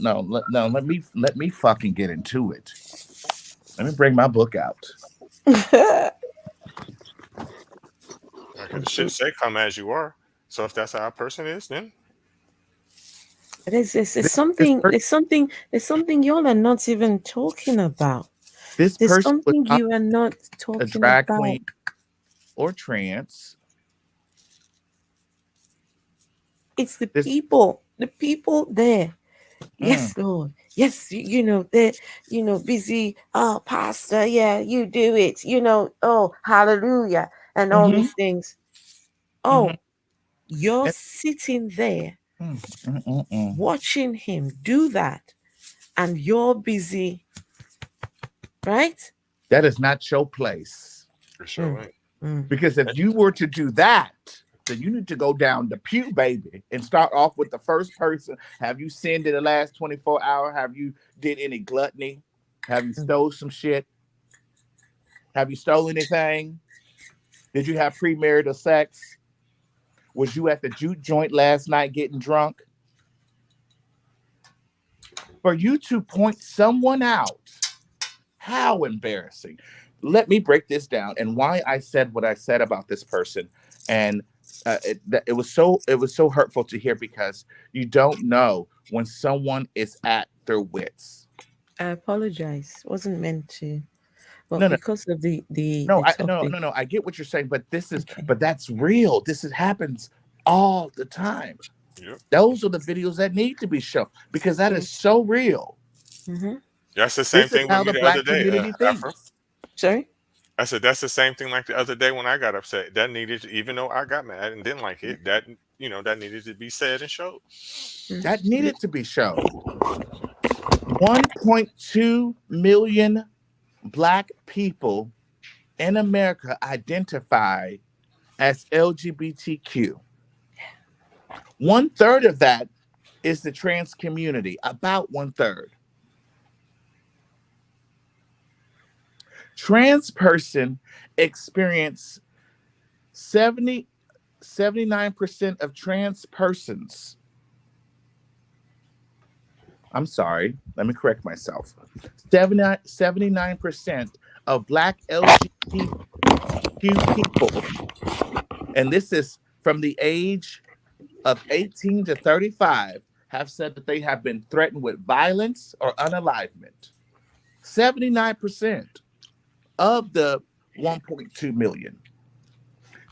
Let me fucking get into it. Let me bring my book out. Like the shit say, "Come as you are." So if that's how a person is, then There's This, this, something, per- there's something y'all are not even talking about. this There's person was something not you are not a talking drag about. queen or trans. It's This, the people there. mm, Yes, Lord. Yes, they're, busy. Oh, Pastor, yeah, you do it. Oh, hallelujah, and all mm-hmm, these things. mm-hmm, Oh, you're and, sitting there mm, mm, mm, mm. watching him do that, and you're busy, right? That is not your place. for Mm, sure ain't. mm. Because if you were to do that, then you need to go down the pew, baby, and start off with the first person. Have you sinned in the last 24 hours? Have you did any gluttony? Have you Mm. stole some shit? Have you stole anything? Did you have premarital sex? Was you at the juke joint last night getting drunk? For you to point someone out, how embarrassing. Let me break this down and why I said what I said about this person. And it was so hurtful to hear because you don't know when someone is at their wits. I apologize. Wasn't meant to, but No, no, because of the no, the no, topic. no, no. I get what you're saying, but Okay. that's real. This happens all the time. Yep. Those are the videos that need to be shown because that Mm, is so real. mm-hmm. That's the same This is thing with how me the the other black day, community Afro. thinks. Sorry. I said that's the same thing like the other day when I got upset. That needed, even though I got mad and didn't like it, that that needed to be said and showed. Mm, That needed to be shown. 1.2 million black people in America identify as LGBTQ. One third of that is the trans community, about one third. Trans person experience 79% of trans persons. I'm sorry, let me correct myself. 79% of black LGBTQ people, and this is from the age of 18 to 35, have said that they have been threatened with violence or unalivement. 79% of the 1.2 million.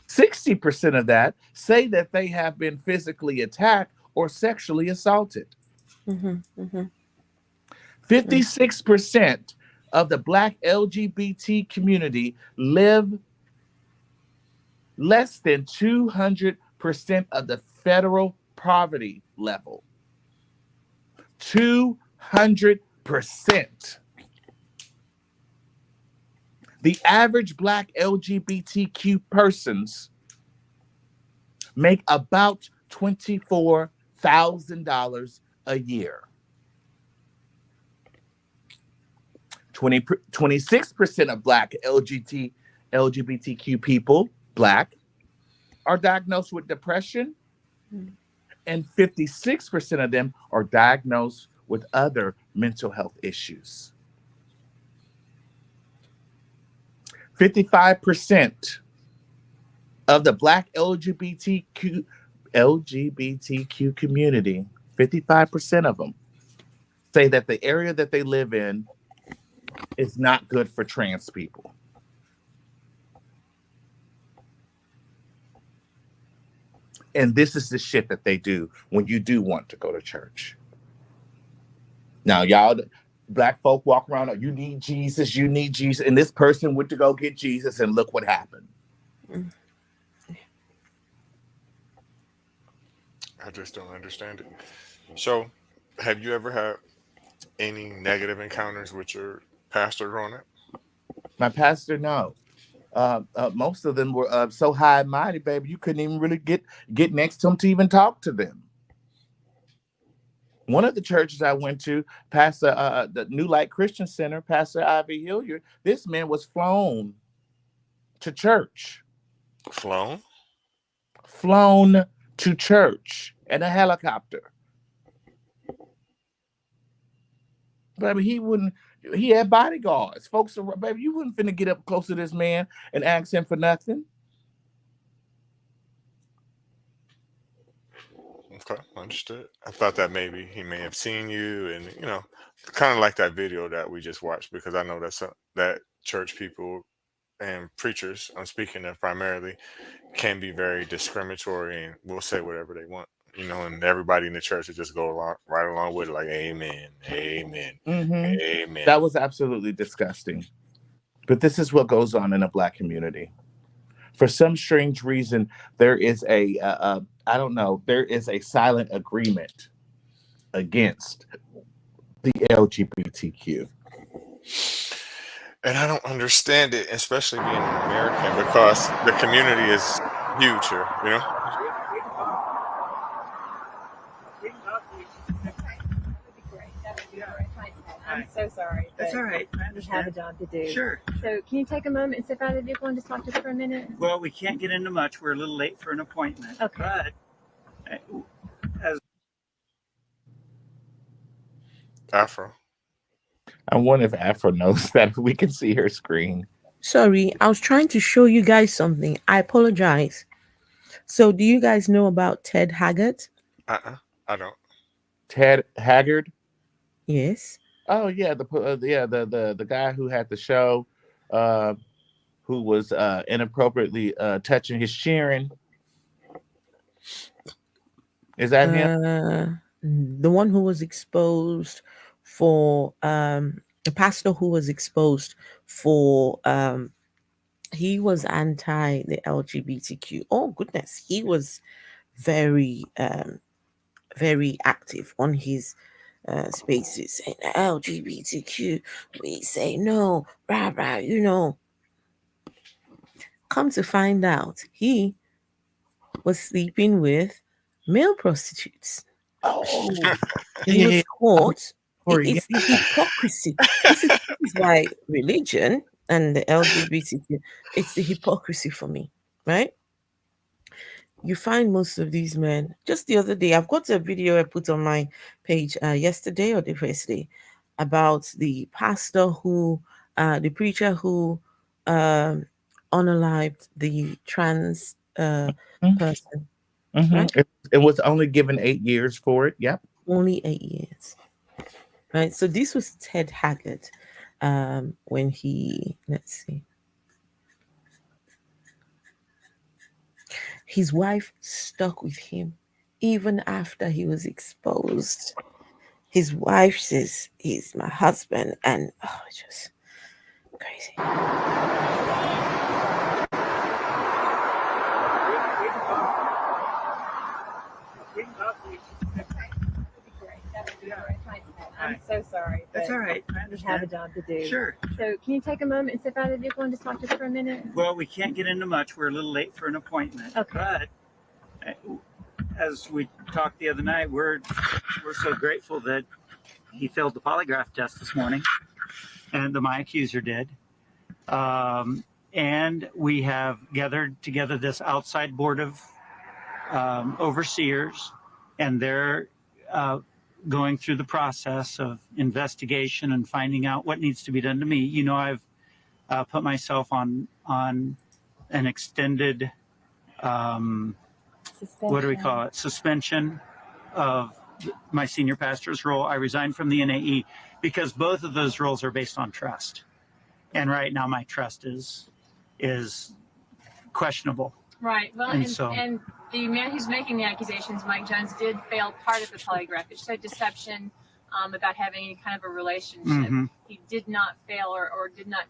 60% of that say that they have been physically attacked or sexually assaulted. mm-hmm, mm-hmm, mm, 56% of the Black LGBT community live less than 200% of the federal poverty level. 200%. The average Black LGBTQ persons make about $24,000 a year. 26% of Black LGBTQ people, Black, are diagnosed with depression, mm. and 56% of them are diagnosed with other mental health issues. 55% Of the Black LGBTQ community, 55% of them say that the area that they live in is not good for trans people. And this is the shit that they do when you do want to go to church. Now, y'all, black folk walk around, you need Jesus, you need Jesus. And this person went to go get Jesus, and look what happened. I just don't understand it. So, have you ever had any negative encounters with your pastor growing up? My pastor, no. Most of them were so high and mighty, baby, you couldn't even really get next to them to even talk to them. One of the churches I went to, Pastor, the New Light Christian Center, Pastor Ivy Hilliard, this man was flown to church. Flown? Flown to church in a helicopter. Baby, he had bodyguards. Folks, baby, you wouldn't finna get up close to this man and ask him for nothing. Okay, understood. I thought that maybe he may have seen you, and kind of like that video that we just watched, because I know that church people and preachers, I'm speaking of primarily, can be very discriminatory and will say whatever they want, and everybody in the church will just go right along with it, like amen, amen, Mm-hmm. amen. That was absolutely disgusting. But this is what goes on in a Black community. For some strange reason, there is there is a silent agreement against the LGBTQ. And I don't understand it, especially being an American, because the community is huge here. I'm so sorry. That's all right. I We have a understand. job to do. Sure. So can you take a moment and step out of the vehicle and just talk to us for a minute? Well, we can't get into much. We're a little late for an appointment. Okay. But as Afro. I wonder if Afro knows that we can see her screen. Sorry, I was trying to show you guys something. I apologize. So, do you guys know about Ted Haggart? I don't. Ted Haggard. Yes. Oh yeah, the guy who had the show, who was inappropriately touching his cheering. Is that him? The one who was exposed for the pastor who was exposed for he was anti the LGBTQ. Oh goodness, he was very very active on his spaces saying LGBTQ. We say no, rah rah. Come to find out, he was sleeping with male prostitutes. Oh, He was caught. Oh, It's the hypocrisy. This is why religion and the LGBTQ, it's the hypocrisy for me, right? You find most of these men. Just the other day, I've got a video I put on my page yesterday or the first day about the pastor who, the preacher who unalived the trans person, right? It was only given 8 years for it. Yep. Only 8 years. Right. So this was Ted Haggart when he, let's see, his wife stuck with him even after he was exposed. His wife says he's my husband, and just crazy. I'm so sorry. that's all right. I We have a understand. job to do. Sure. So can you take a moment and step out of the vehicle and just talk to us for a minute? Well, we can't get into much. We're a little late for an appointment. Okay. But as we talked the other night, we're so grateful that he failed the polygraph test this morning, and my accuser did. And we have gathered together this outside board of overseers, and they're going through the process of investigation and finding out what needs to be done to me. I've put myself on an extended what do we call it? Suspension of my senior pastor's role. I resigned from the NAE because both of those roles are based on trust. And right now my trust is questionable. Right. Well, And and, so- and the man who's making the accusations, Mike Jones, did fail part of the polygraph. It said deception about having any kind of a relationship. Mhm. He did not fail or did not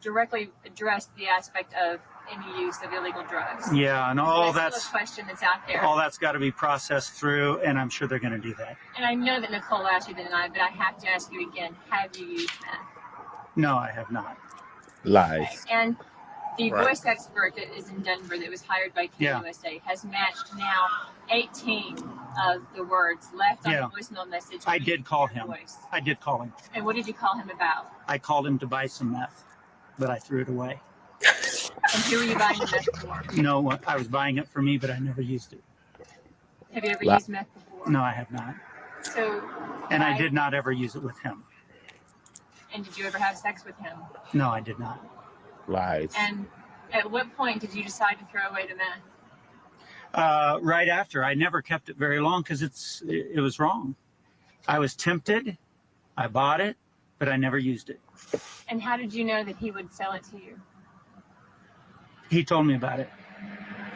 directly address the aspect of any use of illegal drugs. Yeah, and all That's that's still a question that's out there. all that's got to be processed through, and I'm sure they're going to do that. And I know that Nicole asked you to deny, but I have to ask you again: have you used meth? No, I have not. Lies. And the Right. voice expert that is in Denver that was hired by Yeah. KUSA has matched now 18 of the words left on Yeah. the voicemail message. I with did call your him. voice. I did call him. And what did you call him about? I called him to buy some meth, but I threw it away. And who were you buying the meth for? No, I was buying it for me, but I never used it. Have you ever La- used meth before? No, I have not. So, And I why- did not ever use it with him. And did you ever have sex with him? No, I did not. Lies. And at what point did you decide to throw away the meth? Right after, I never kept it very long because it was wrong. I was tempted. I bought it, but I never used it. And how did you know that he would sell it to you? He told me about it.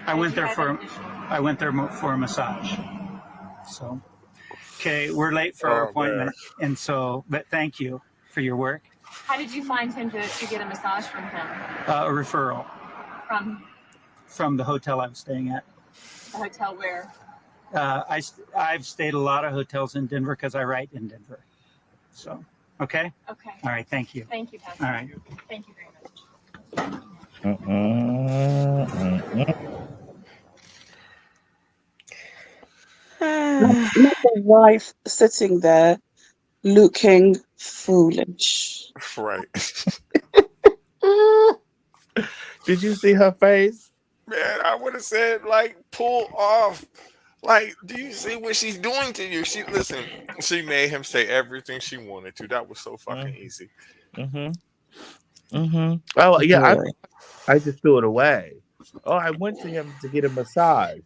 I Did went you there have for that initial- I went there for a massage. So, okay, we're late for our Oh, appointment, and so, but thank you for your work. How did you find him to get a massage from him? A referral From from the hotel I was staying at. the hotel where? I've stayed a lot of hotels in Denver because I write in Denver. So, okay, Okay. all right, thank you. Thank you, Pastor. All right. Thank you very much. Not the wife sitting there looking foolish. Right. Did you see her face? Man, I would have said, like, pull off. Like, do you see what she's doing to you? She made him say everything she wanted to. That was so fucking easy. Mm-hmm. Mm-hmm. Oh yeah, Boy. I just threw it away. Oh, I went to him to get a massage.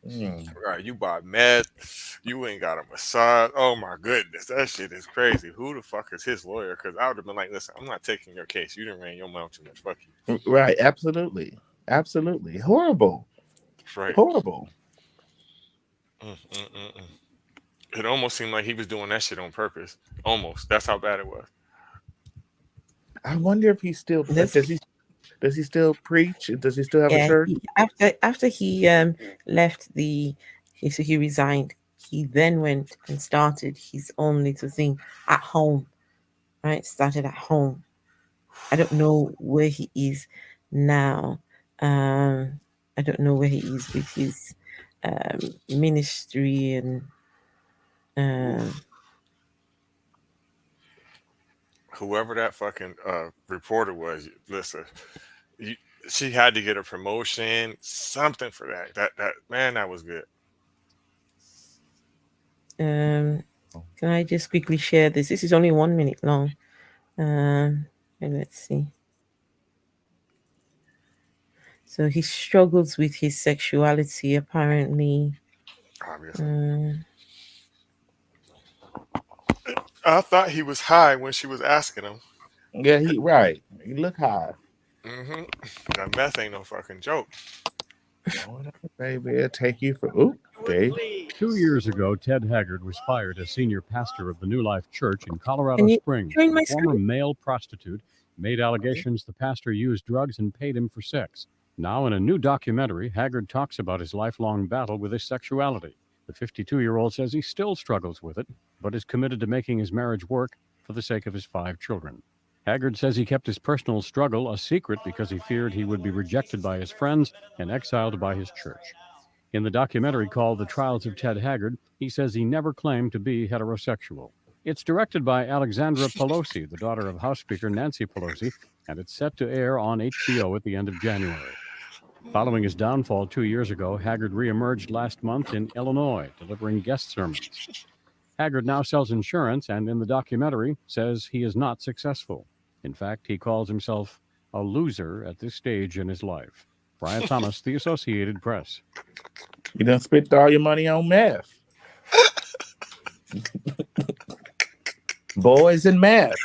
Mm. Right, you bought meth, you ain't got a massage. Oh my goodness, that shit is crazy. Who the fuck is his lawyer? Because I would have been like, listen, I'm not taking your case. You didn't ran your mouth too much. Fuck you. Right, absolutely. Absolutely. Horrible. Right. Horrible. It almost seemed like he was doing that shit on purpose. Almost. That's how bad it was. I wonder if he still This- does he still preach? Does he still have a Yeah, church? after he left so he resigned. He then went and started his own little thing at home. Right, started at home. I don't know where he is now. I don't know where he is with his ministry and. Whoever that fucking reporter was, listen, you, she had to get a promotion, something for that. That man, that was good. Can I just quickly share this? This is only 1 minute long. And let's see. So he struggles with his sexuality, apparently. Obviously. I thought he was high when she was asking him. Yeah, he right. He look high. That meth ain't no fucking joke. Baby, it'll take you for oop, Dave. 2 years ago, Ted Haggard was fired as senior pastor of the New Life Church in Colorado Can you Springs. join my A former screen? male prostitute made allegations the pastor used drugs and paid him for sex. Now, in a new documentary, Haggard talks about his lifelong battle with his sexuality. The 52-year-old says he still struggles with it, but is committed to making his marriage work for the sake of his 5 children. Haggard says he kept his personal struggle a secret because he feared he would be rejected by his friends and exiled by his church. In the documentary called The Trials of Ted Haggard, he says he never claimed to be heterosexual. It's directed by Alexandra Pelosi, the daughter of House Speaker Nancy Pelosi, and it's set to air on HBO at the end of January. Following his downfall 2 years ago, Haggard reemerged last month in Illinois, delivering guest sermons. Haggard now sells insurance and in the documentary says he is not successful. In fact, he calls himself a loser at this stage in his life. Brian Thomas, The Associated Press. You done spent all your money on meth. Boys and meth.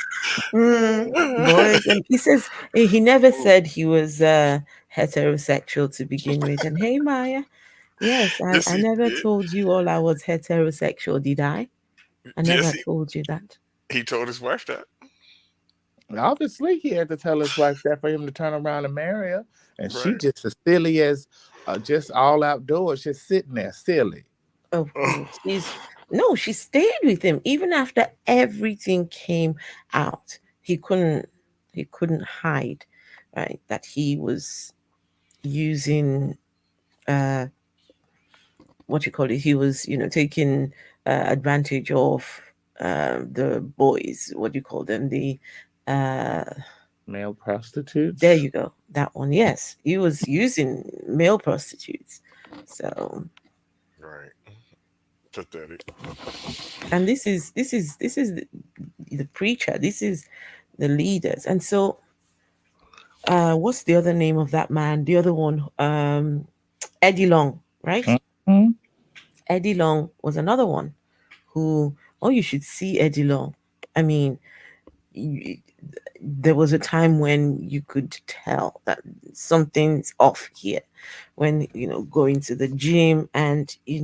Boys, and he says he never said he was heterosexual to begin with. And hey, Maya, yes, Yes, I he never did. told you all I was heterosexual, did I? I Yes, never told you that. he told his wife that. Obviously, he had to tell his wife that for him to turn around and marry her. And she Right. just as silly as just all outdoors, just sitting there, silly. Of Oh, course, she stayed with him even after everything came out. He couldn't hide, right? That he was using uh what you call it. He was, taking advantage of the boys. What do you call them? Uh Male there prostitutes. you go. That one. Yes, he was using male prostitutes. So, right. Pathetic. and this is the preacher. This is the leaders. And so, what's the other name of that man? The other one, Eddie Long, right? Mhm. Eddie Long was another one who, oh, you should see Eddie Long. I mean, y- there was a time when you could tell that something's off here when going to the gym, and he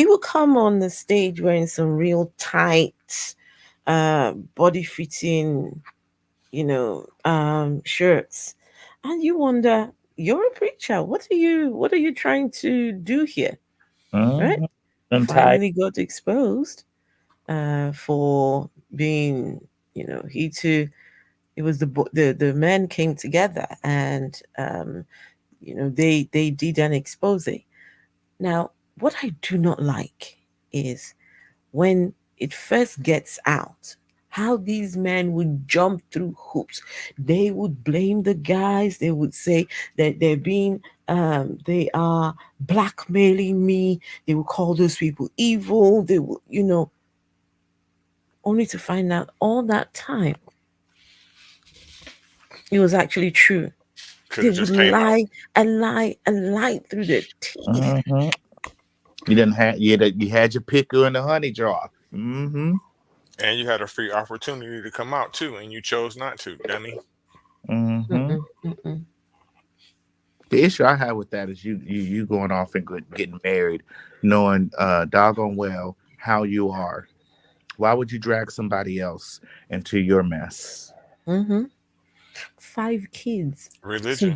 would come on the stage wearing some real tight body fitting shirts, and you wonder, you're a preacher, what are you trying to do here, right? Mhm. And tight. Finally got exposed for being, he too, it was the men came together, and they did an expose. Now, what I do not like is when it first gets out, how these men would jump through hoops. They would blame the guys. They would say that they are blackmailing me. They would call those people evil. They would, only to find out all that time it was actually true. Could They have would just came out. lie and lie and lie through their teeth. Mhm. You didn't have you had your picker in the honey jar. Mm-hmm. And you had a free opportunity to come out too, and you chose not to, dummy. Mm-hmm. Mm-mm, mm-mm. The issue I have with that is you going off and getting married, knowing doggone well how you are. Why would you drag somebody else into your mess? Mm-hmm. 5 kids. So Religion.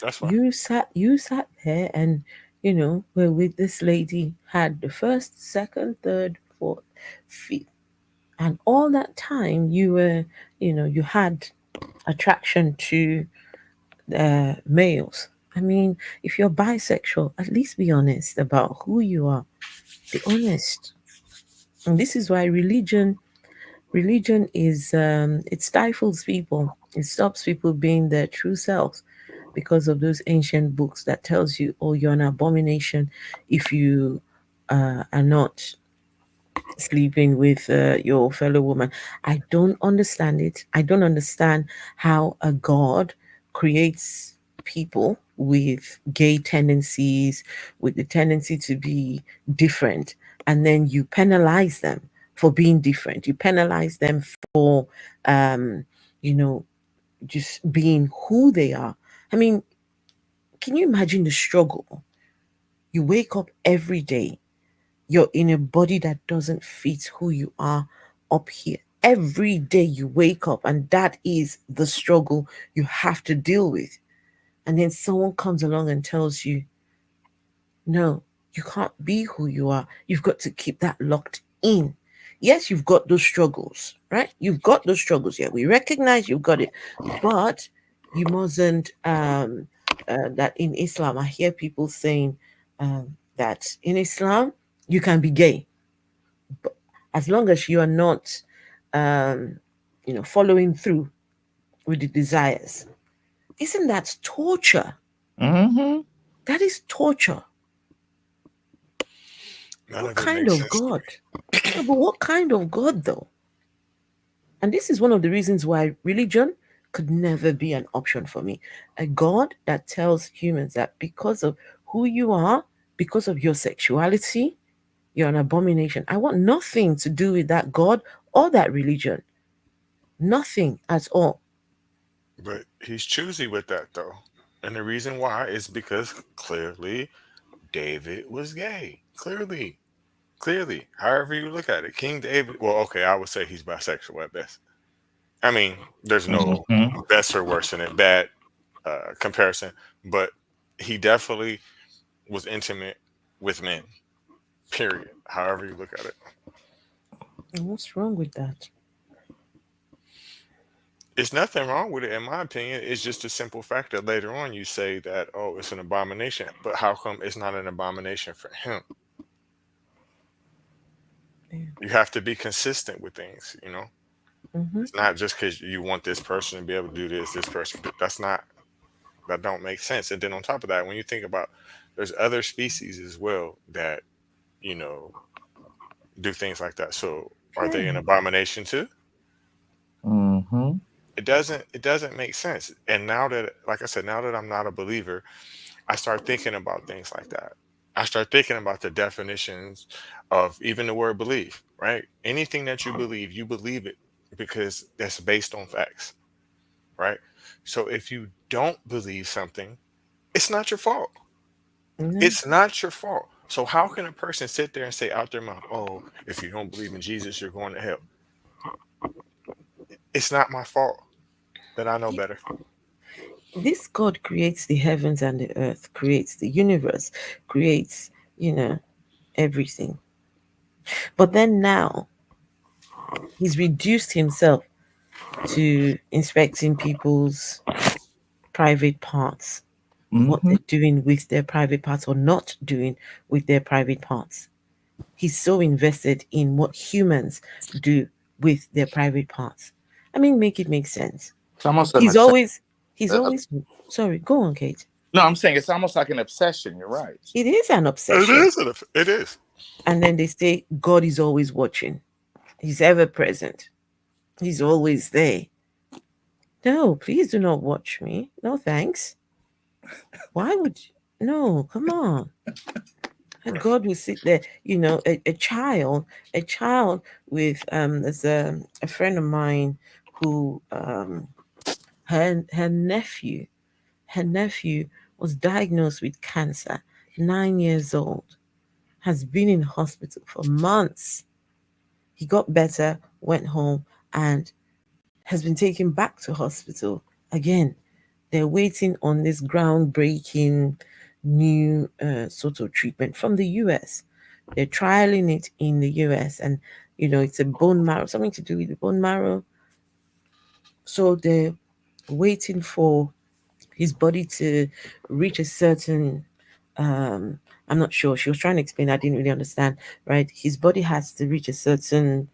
That's why. you sat there and were with this lady, had the first, second, third, fourth, fifth, and all that time you had attraction to males. I mean, if you're bisexual, at least be honest about who you are. Be honest. And this is why religion is it stifles people. It stops people being their true selves because of those ancient books that tells you, oh, you're an abomination if you are not sleeping with your fellow woman. I don't understand it. I don't understand how a god creates people with gay tendencies, with the tendency to be different, and then you penalize them for being different. You penalize them for, um, you know, just being who they are. I mean, can you imagine the struggle? You wake up every day, you're in a body that doesn't fit who you are up here. Every day you wake up, and that is the struggle you have to deal with. And then someone comes along and tells you, no, you can't be who you are. You've got to keep that locked in. Yes, you've got those struggles, right? You've got those struggles. Yeah, we recognize you've got it, but you mustn't. That in Islam, I hear people saying that in Islam you can be gay, but as long as you are not, um, following through with the desires. Isn't that torture? Mm-hmm. That is torture. None What of it kind makes of sense to God? me. No, but what kind of God though? And this is one of the reasons why religion could never be an option for me. A God that tells humans that because of who you are, because of your sexuality, you're an abomination. I want nothing to do with that God or that religion. Nothing at all. But he's choosy with that though. And the reason why is because clearly David was gay. Clearly. Clearly. However you look at it. King David, well, okay, I would say he's bisexual at best. I mean, there's no Mm-hmm. best or worse in it, bad comparison, but he definitely was intimate with men, period. However you look at it. And what's wrong with that? It's nothing wrong with it, in my opinion. It's just a simple fact that later on you say that, oh, it's an abomination. But how come it's not an abomination for him? Yeah. You have to be consistent with things, you know? Mm-hmm. It's not just because you want this person to be able to do this, this person. That's not, that don't make sense. And then on top of that, when you think about, there's other species as well that, you know, do things like that. So are they an Yeah. abomination too? Mm-hmm. It doesn't make sense. And now that, like I said, now that I'm not a believer, I start thinking about things like that. I start thinking about the definitions of even the word believe, right? Anything that you believe it because that's based on facts, right? So if you don't believe something, it's not your fault. No. It's not your fault. So how can a person sit there and say out their mouth, "Oh, if you don't believe in Jesus, you're going to hell"? It's not my fault that I know better. This God creates the heavens and the earth, creates the universe, creates, you know, everything. But then now he's reduced himself to inspecting people's private parts, what Mm-hmm. they're doing with their private parts or not doing with their private parts. He's so invested in what humans do with their private parts. I mean, make it make sense. It's almost an He's obsession. always, he's always, sorry, go on, Kate. No, I'm saying it's almost like an obsession. You're right. It is an It obsession. is. It is. And then they say God is always watching. He's ever present. He's always there. No, please do not watch me. No, thanks. Why would you? No, come on. And Right. God will sit there, a child with there's a friend of mine who her nephew, her nephew was diagnosed with cancer, 9 years old, has been in hospital for months. He got better, went home, and has been taken back to hospital again. They're waiting on this groundbreaking new sort of treatment from the US. They're trialing it in the US, and it's a bone marrow, something to do with the bone marrow. So they're waiting for his body to reach a certain I'm not sure. She was trying to explain, I didn't really understand, right? His body has to reach a certain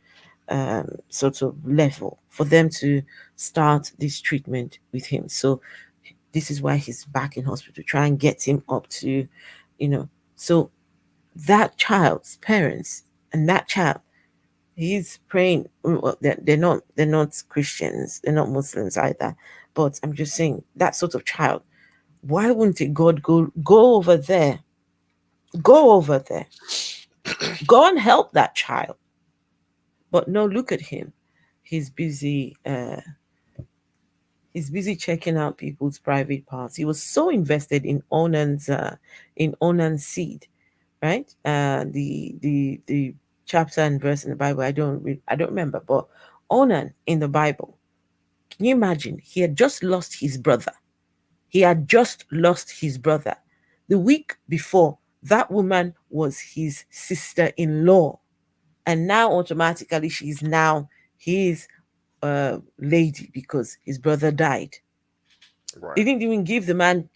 sort of level for them to start this treatment with him. So this is why he's back in hospital to try and get him up to, you know. So that child's parents and that child, he's praying. Well, they're not Christians, they're not Muslims either. But I'm just saying that sort of child. Why wouldn't a God go over there? Go over there. Go and help that child. But no, look at him. He's busy. He's busy checking out people's private parts. He was so invested in Onan's seed, right? The chapter and verse in the Bible. I don't remember, but Onan in the Bible. Can you imagine? He had just lost his brother. He had just lost his brother. The week before, that woman was his sister-in-law, and now automatically she's now his lady because his brother died. They Right. didn't even give the man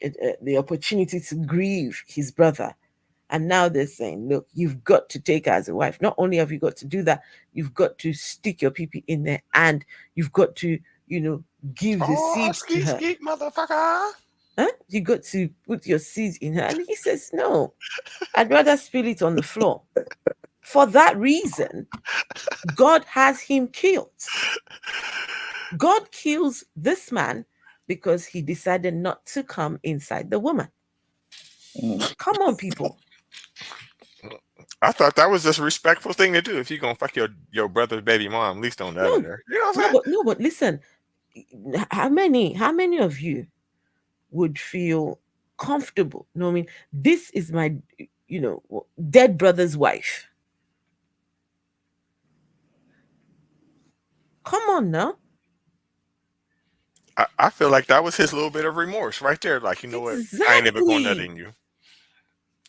the opportunity to grieve his brother. And now they're saying, look, you've got to take her as a wife. Not only have you got to do that, you've got to stick your pee in there and you've got to, give the Oh, seed to skeet her. skeet, motherfucker. Huh? You got to put your seed in her. And he says, no, I'd rather spill it on the floor. For that reason, God has him killed. God kills this man because he decided not to come inside the woman. Mm. Come on, people. I thought that was just a respectful thing to do. If you're gonna fuck your brother's baby mom, at least don't let No, her. You know what I'm no, saying? but listen. How many of you would feel comfortable knowing this is my, dead brother's wife? Come on now. I feel like that was his little bit of remorse right there. Like, you know what? I ain't ever going to Exactly. nothing you.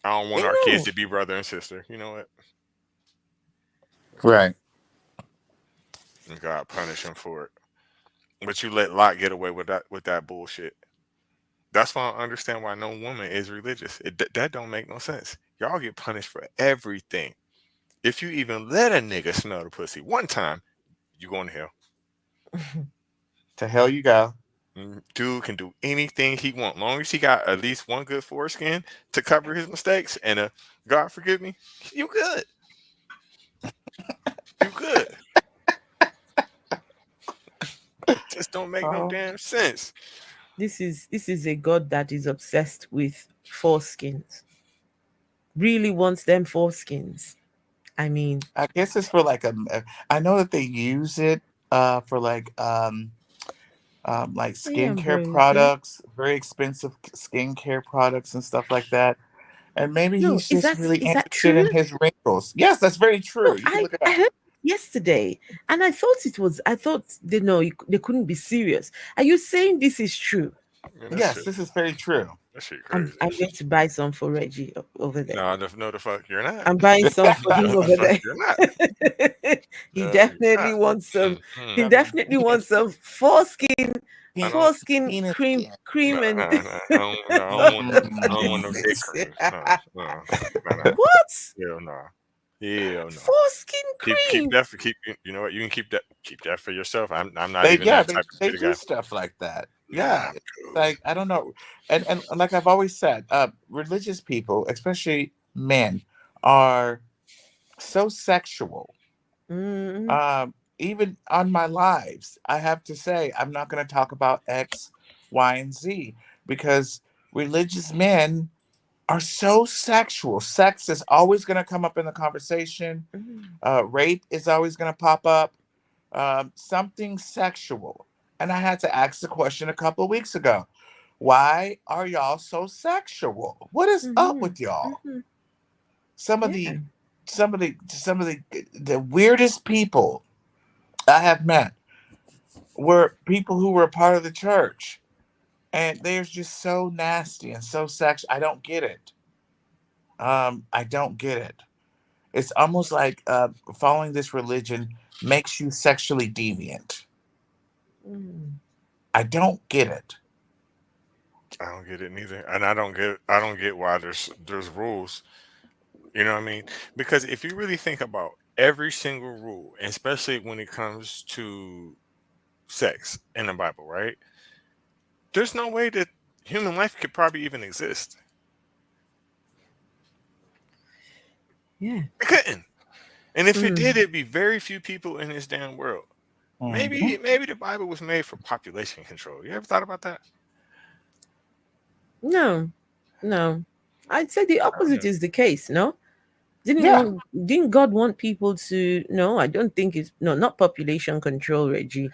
I don't want You our kids know. to be brother and sister. You know what? Right. And God punish him for it. But you let Lot get away with that bullshit. That's why I understand why no woman is religious. That don't make no sense. Y'all get punished for everything. If you even let a nigga smell the pussy one time, you going to hell. To hell you go. Dude can do anything he want, long as he got at least one good foreskin to cover his mistakes and God forgive me, you good. You good. It just don't make no Oh, damn sense. This is a God that is obsessed with foreskins. Really wants them foreskins. I mean, I guess it's for like I know that they use it for like yeah, skincare Brody. products, very expensive skincare products and stuff like that. And maybe No, he's is just that really is that interested in true? his wrinkles. Yes, that's very No, true. You can I look it I up. heard yesterday, and I thought it was. I thought they know they couldn't be serious. Are you saying this is true? Man, that Yes, shit, this is very true. that shit I'm crazy. I'm going to buy some for Reggie over there. No, no, the fuck you're not. I'm buying some for No, him the over fuck there. you're not. He No, you're definitely not. wants some. He That means definitely wants some foreskin, I don't. foreskin Penis cream, skin. No, cream and. I don't. No, I don't want that. I don't want no dick cream. No, no, no. What? Hell no. Hell no. Foreskin Keep cream? that for keep. You know what? You can keep that for yourself. I'm not They even yeah, that they type of they shit do guy. stuff like that. Nah, Yeah. I'm cool. Like I don't know. And like I've always said, religious people, especially men, are so sexual. Mm, Even on my lives, I have to say I'm not going to talk about X, Y, and Z because religious men are so sexual. Sex is always going to come up in the conversation. mm, Rape is always going to pop up. Something sexual. And I had to ask the question a couple of weeks ago. Why are y'all so sexual? What is up mhm, with y'all? mhm. Some of Yeah. the some of the weirdest people I have met were people who were part of the church, and they're just so nasty and so sexual. I don't get it. I don't get it. It's almost like following this religion makes you sexually deviant. Mm, I don't get it. I don't get it neither, and I don't get why there's rules. You know what I mean? Because if you really think about every single rule, and especially when it comes to sex in the Bible, right? There's no way that human life could probably even exist. yeah. It couldn't. And if it did, Mm. it'd be very few people in this damn world. Mhm. Maybe the Bible was made for population control. You ever thought about that? No, no. I'd say the I don't opposite know. is the case. No, Yeah. didn't God want people to? No, I don't think it's no, not population control, Reggie.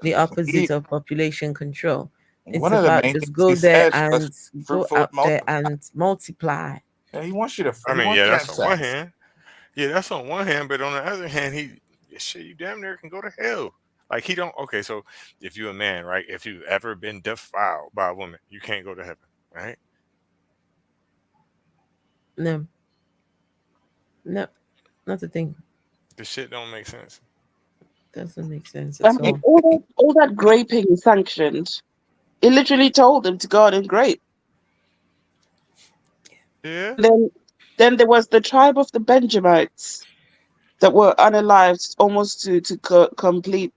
The opposite He, of population control. It's one of the about main just things he go there says and was go fruitful and out there multiply. and multiply. Yeah, I he mean, wants yeah, you to have that's on one sex. hand. Yeah, that's on one hand, but on the other hand, shit, you damn near can go to hell. Like he don't. Okay, so if you're a man, right? If you've ever been defiled by a woman, you can't go to heaven, right? No, no, not a thing. This shit don't make sense. Doesn't make sense I at mean, all. all that graping is sanctioned. It literally told them to go out and grape. Yeah. Then there was the tribe of the Benjamites that were unalived almost to complete,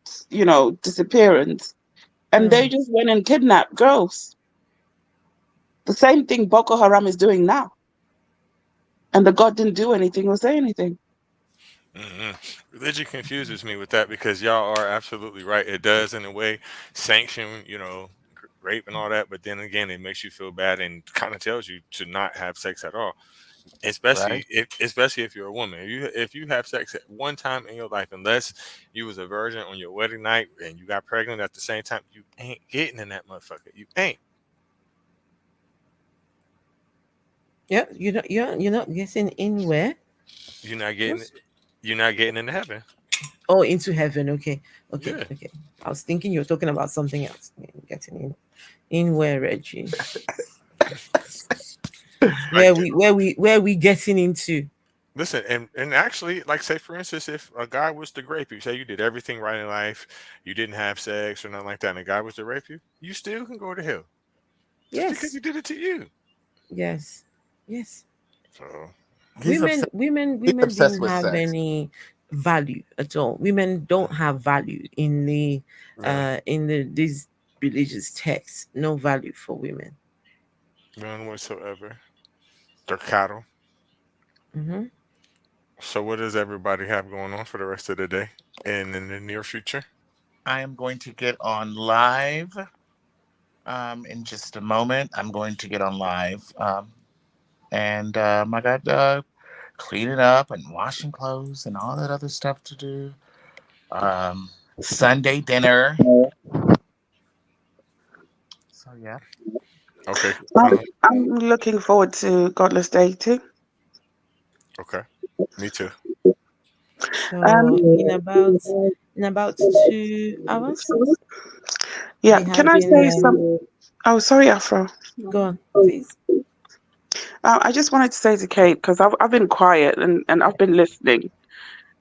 disappearance. And they Mm, just went and kidnapped girls. The same thing Boko Haram is doing now. And the God didn't do anything or say anything. Religion confuses me with that because y'all are absolutely right. It does, in a way, sanction, rape and all that. But then again, it makes you feel bad and kind of tells you to not have sex at all. Right? Especially if you're a woman. If you have sex at one time in your life, unless you was a virgin on your wedding night and you got pregnant at the same time, you ain't getting in that motherfucker. You ain't. Yeah, you're not getting in where? You're not getting. What's You're not getting into heaven. Oh, into heaven. Okay, okay, Yeah. okay. I was thinking you were talking about something else. Getting in where, Reggie? Like, Where we getting into? listen, and actually, like, say for instance, if a guy was to rape you, say you did everything right in life, you didn't have sex or nothing like that, and a guy was to rape you, you still can go to hell just because Yes, he did it to you. yes, yes. So, He's Women, obsessed. women, He's women obsessed didn't with have sex. any value at all. Women don't have value none, in the these religious texts. No value for women. none whatsoever. They're cattle. Hmm. So, what does everybody have going on for the rest of the day and in the near future? I am going to get on live in just a moment. I'm going to get on live. And I got cleaning up and washing clothes and all that other stuff to do. Sunday dinner. So, yeah. Okay. I'm, I'm looking forward to Godless Dating. Okay. Me too. Um, So in about 2 hours, I'll yeah, be can I having. say some? Oh, sorry, Afro. Go on, please. I just wanted to say to Kate because I've been quiet and I've been listening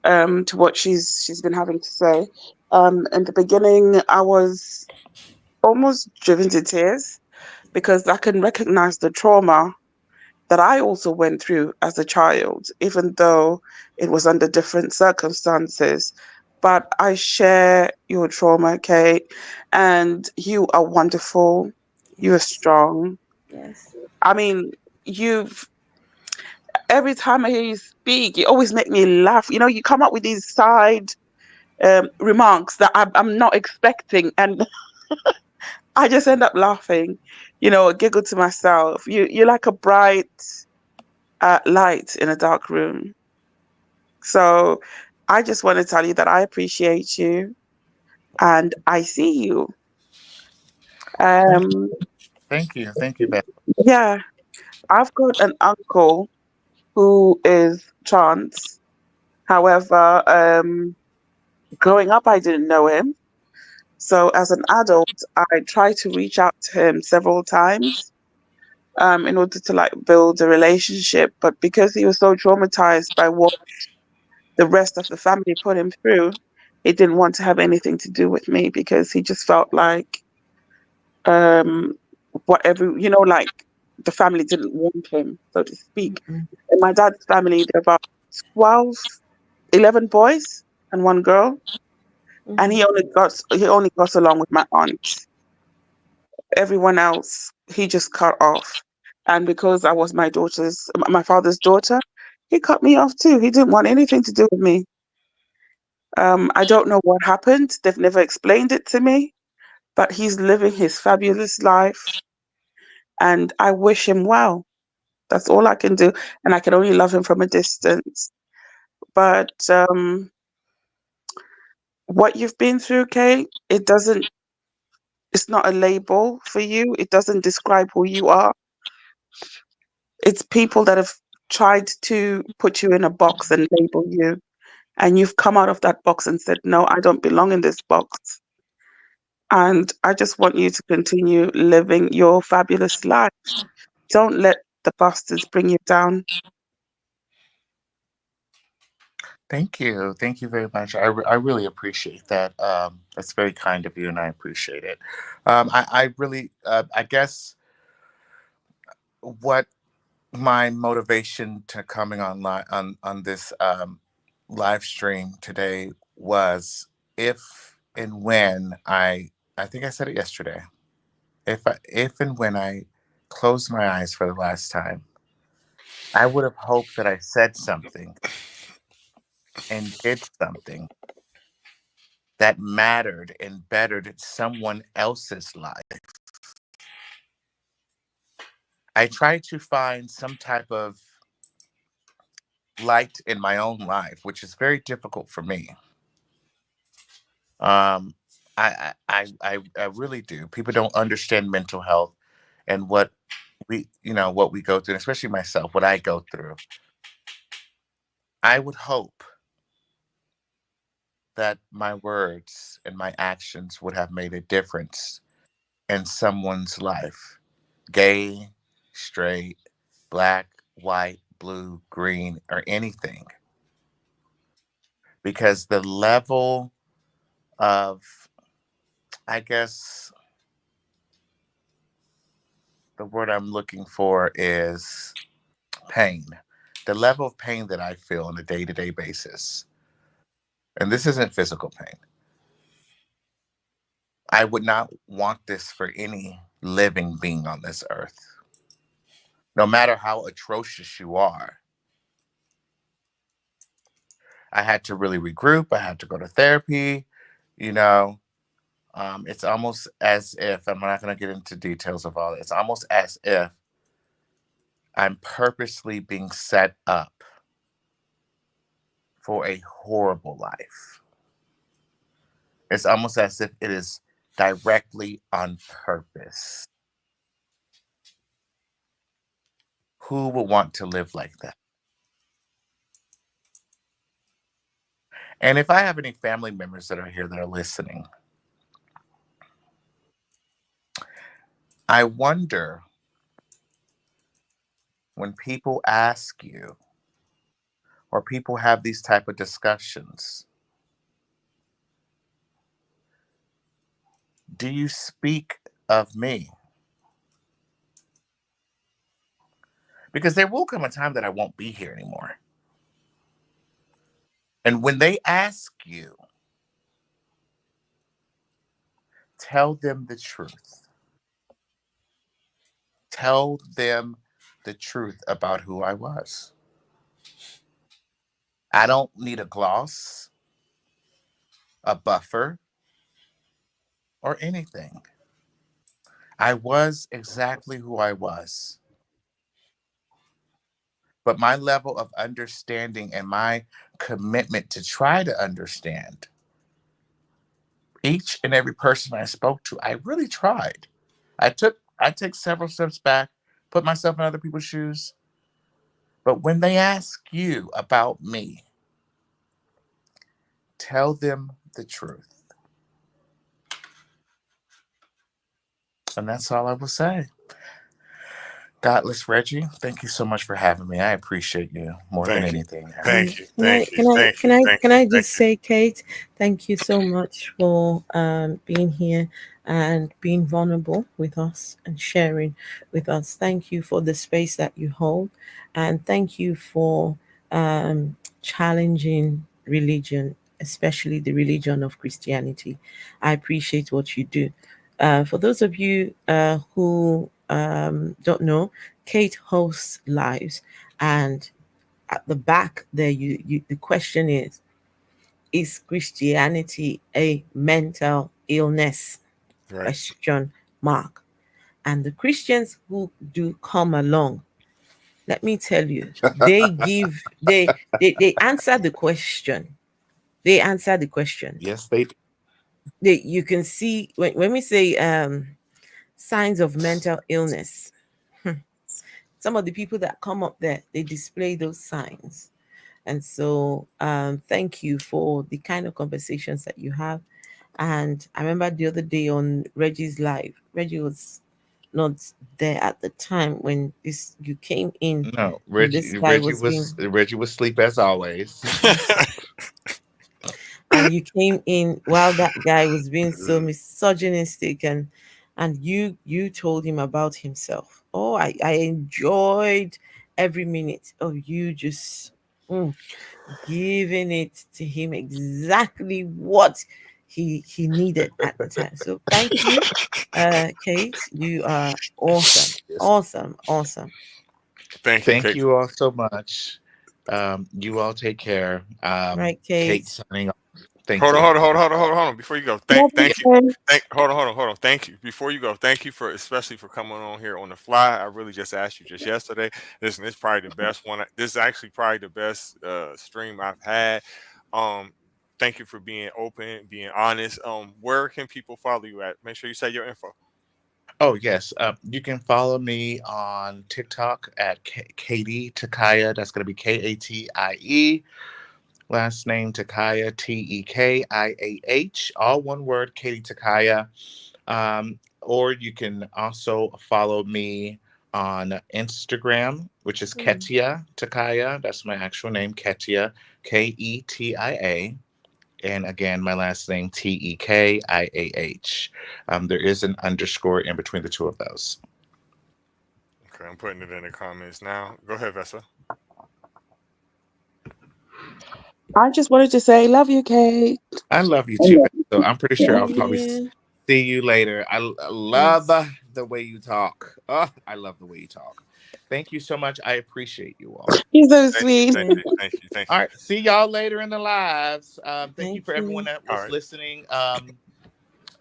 to what she's been having to say. In the beginning, I was almost driven to tears because I can recognize the trauma that I also went through as a child, even though it was under different circumstances. But I share your trauma, Kate, and you are wonderful. You are Yes, strong. yes, I mean, you've every time I hear you speak, you always make me laugh. You know, you come up with these side remarks that I'm not expecting, and I just end up laughing. You know, giggle to myself. You're like a bright light in a dark room. So I just want to tell you that I appreciate you and I see you. Thank, Um, thank you. Thank you, Beth. yeah, I've got an uncle who is trans. However, growing up, I didn't know him. So as an adult, I tried to reach out to him several times in order to like build a relationship. But because he was so traumatized by what the rest of the family put him through, he didn't want to have anything to do with me because he just felt like um whatever like the family didn't want him, so to speak. mm-hmm. In my dad's family, there are about 12, 11 boys and one girl, and Mm-hmm. he only got along with my aunt. Everyone else he just cut off. And because I was my father's daughter, he cut me off too. He didn't want anything to do with me. I don't know what happened. They've never explained it to me, but he's living his fabulous life, and I wish him well. That's all I can do, and I can only love him from a distance. But what you've been through, Kate, it doesn't. It's not a label for you. It doesn't describe who you are. It's people that have tried to put you in a box and label you, and you've come out of that box and said, "No, I don't belong in this box." And I just want you to continue living your fabulous life. Don't let the bastards bring you down. Thank you. Thank you very much. I really appreciate that. That's very kind of you, and I appreciate it. I really, I guess, what my motivation to coming on this live stream today was if and when I think I said it yesterday. If and when I closed my eyes for the last time, I would have hoped that I said something and did something that mattered and bettered someone else's life, I try to find some type of light in my own life, which is very difficult for me. Um, I really do. People don't understand mental health and what what we go through, and especially myself, what I go through. I would hope that my words and my actions would have made a difference in someone's life, gay, straight, black, white, blue, green, or anything. Because the level of, I guess, the word I'm looking for is pain. The level of pain that I feel on a day to day basis, and this isn't physical pain, I would not want this for any living being on this earth. No matter how atrocious you are, I had to really regroup. I had to go to therapy. You know, it's almost as if, I'm not going to get into details of all this, it's almost as if I'm purposely being set up for a horrible life. It's almost as if it is directly on purpose. Who would want to live like that? And if I have any family members that are here that are listening, I wonder, when people ask you or people have these type of discussions, do you speak of me? Because there will come a time that I won't be here anymore. And when they ask you, tell them the truth. Tell them the truth about who I was. I don't need a gloss, a buffer, or anything. I was exactly who I was. But my level of understanding and my commitment to try to understand each and every person I spoke to, I really tried. I took several steps back, put myself in other people's shoes. But when they ask you about me, tell them the truth. And that's all I will say. Godless Reggie, thank you so much for having me. I appreciate you more than Thank you. anything. And Thank you. can I Thank you. can I Thank can you. I Thank can you. I Thank just you. say, Kate, thank you so much for being here and being vulnerable with us and sharing with us. Thank you for the space that you hold, and thank you for challenging religion, especially the religion of Christianity. I appreciate what you do. For those of you who don't know, Kate hosts lives, and at the back there, you the question is Christianity a mental illness? Right. Question mark. And the Christians who do come along, let me tell you, they give they answer the question. They answer the question. Yes, they do. They, you can see when we say signs of mental illness, some of the people that come up there, they display those signs. And so, thank you for the kind of conversations that you have. And I remember the other day on Reggie's live, Reggie was not there at the time when this you came in, No, and this guy was being, Reggie was asleep as always. and you came in while that guy was being so misogynistic, and you told him about himself. Oh, I enjoyed every minute of you just giving it to him exactly what he needed at the time. So thank you, Kate. You are awesome, Yes. awesome, awesome. Thank you, Thank Kate. you all so much. You all take care. Right, Kate Kate. signing off. Thank Hold on, you. hold on, hold on, hold on, hold on, hold on. Before you go, Love you, thank you. Kate. Hold on, hold on, hold on. Thank you. Before you go, thank you for especially for coming on here on the fly. I really just asked you just yesterday. Listen, this is probably the best one. This is actually probably the best stream I've had. Um, thank you for being open, being honest. Where can people follow you at? Make sure you say your info. Oh, yes. You can follow me on TikTok at Katie Takaya. That's going to be Katie. Last name Takaya, Tekiah. All one word, Katie Takaya. Or you can also follow me on Instagram, which is Mm. Ketia Takaya. That's my actual name, Ketia, Ketia. And again, my last name, Tekiah. There is an underscore in between the two of those. Okay, I'm putting it in the comments now. Go ahead, Vessa. I just wanted to say, love you, Kate. I love you too, so I'm pretty sure I'll Love probably you. see you later. I love Yes. the way you talk. Oh, I love the way you talk. Thank you so much. I appreciate you all. You're so Thank you, sweet. thank Yeah. you, thank you, thank All you. right, see y'all later in the lives. Thank you Thank for everyone you. that All was right. listening.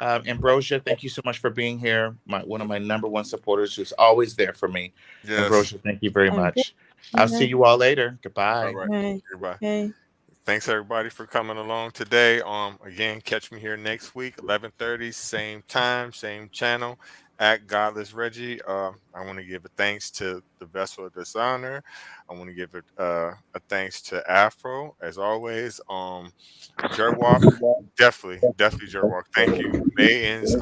Ambrosia, thank you so much for being here. One of my number one supporters who's always there for me. Yes. Ambrosia, thank you very And much. I'll see yeah. you all later. All Goodbye. right. Right. Goodbye. Okay. Thanks everybody for coming along today. Again, catch me here next week, 11:30, same time, same channel, at Godless Reggie. I want to give a thanks to the Vessel of Dishonor. I want to give a thanks to Afro as always. Jerwalk, definitely Jerwalk. Thank you, Mayans.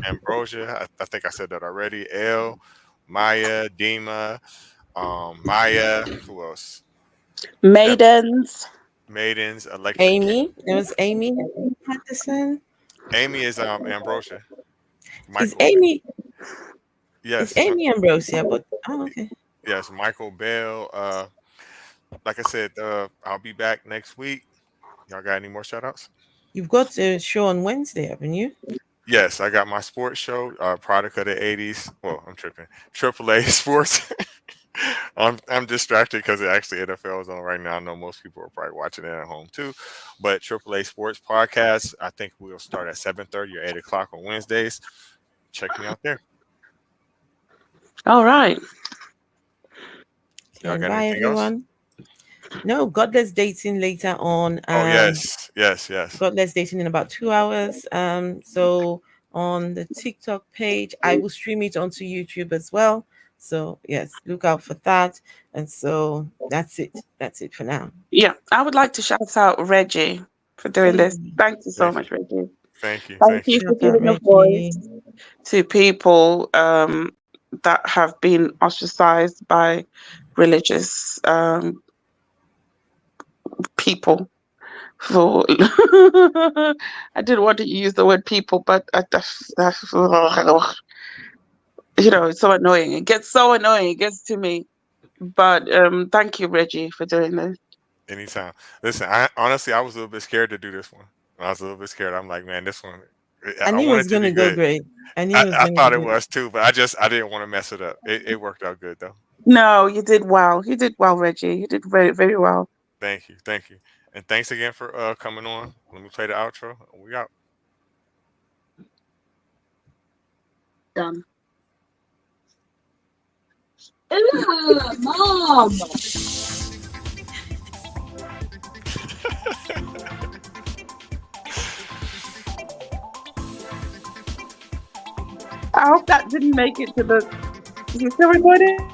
Ambrosia. I think I said that already. L, Maya, Dima, Maya. Who else? Def- Maidens. Maidens, Electric King. Amy. There was Amy Patterson. Amy is Ambrosia. Is Michael, Amy is yes, Amy Ambrosia? But oh, okay. yes, Michael Bell. Like I said, I'll be back next week. Y'all got any more shout outs? You've got a show on Wednesday, haven't you? Yes, I got my sports show, product of the '80s. Well, I'm tripping. AAA Sports. I'm distracted because it actually NFL is on right now. I know most people are probably watching it at home too, but AAA Sports podcast. I think we'll start at 7:30 or 8 o'clock on Wednesdays. Check me out there. All right. Y'all Okay. got Bye, anything else? everyone. No, Godless dating later on. Oh yes, yes, yes. Godless dating in about 2 hours. So on the TikTok page, I will stream it onto YouTube as well. So yes, look out for that. And so that's it. That's it for now. Yeah, I would like to shout out Reggie for doing Hey, this. Thank you so Thank you, much, Reggie. thank you, Thank thank you you. for shout out giving a Reggie. voice to people that have been ostracized by religious people. For I didn't want to use the word people, but it's so annoying. It gets so annoying. It gets to me. But thank you, Reggie, for doing this. Anytime. Listen, I honestly I was a little bit scared to do this one. I was a little bit scared. I'm like, man, this one. I I knew it want was it to gonna be go good. great. I knew it was I gonna thought go it great. was too, but I didn't want to mess it up. It worked out good though. No, you did well. You did well, Reggie. You did very, very well. Thank you, thank you, and thanks again for coming on. Let me play the outro. We out. Done. Mom. I hope that didn't make it to the. Is it still recording?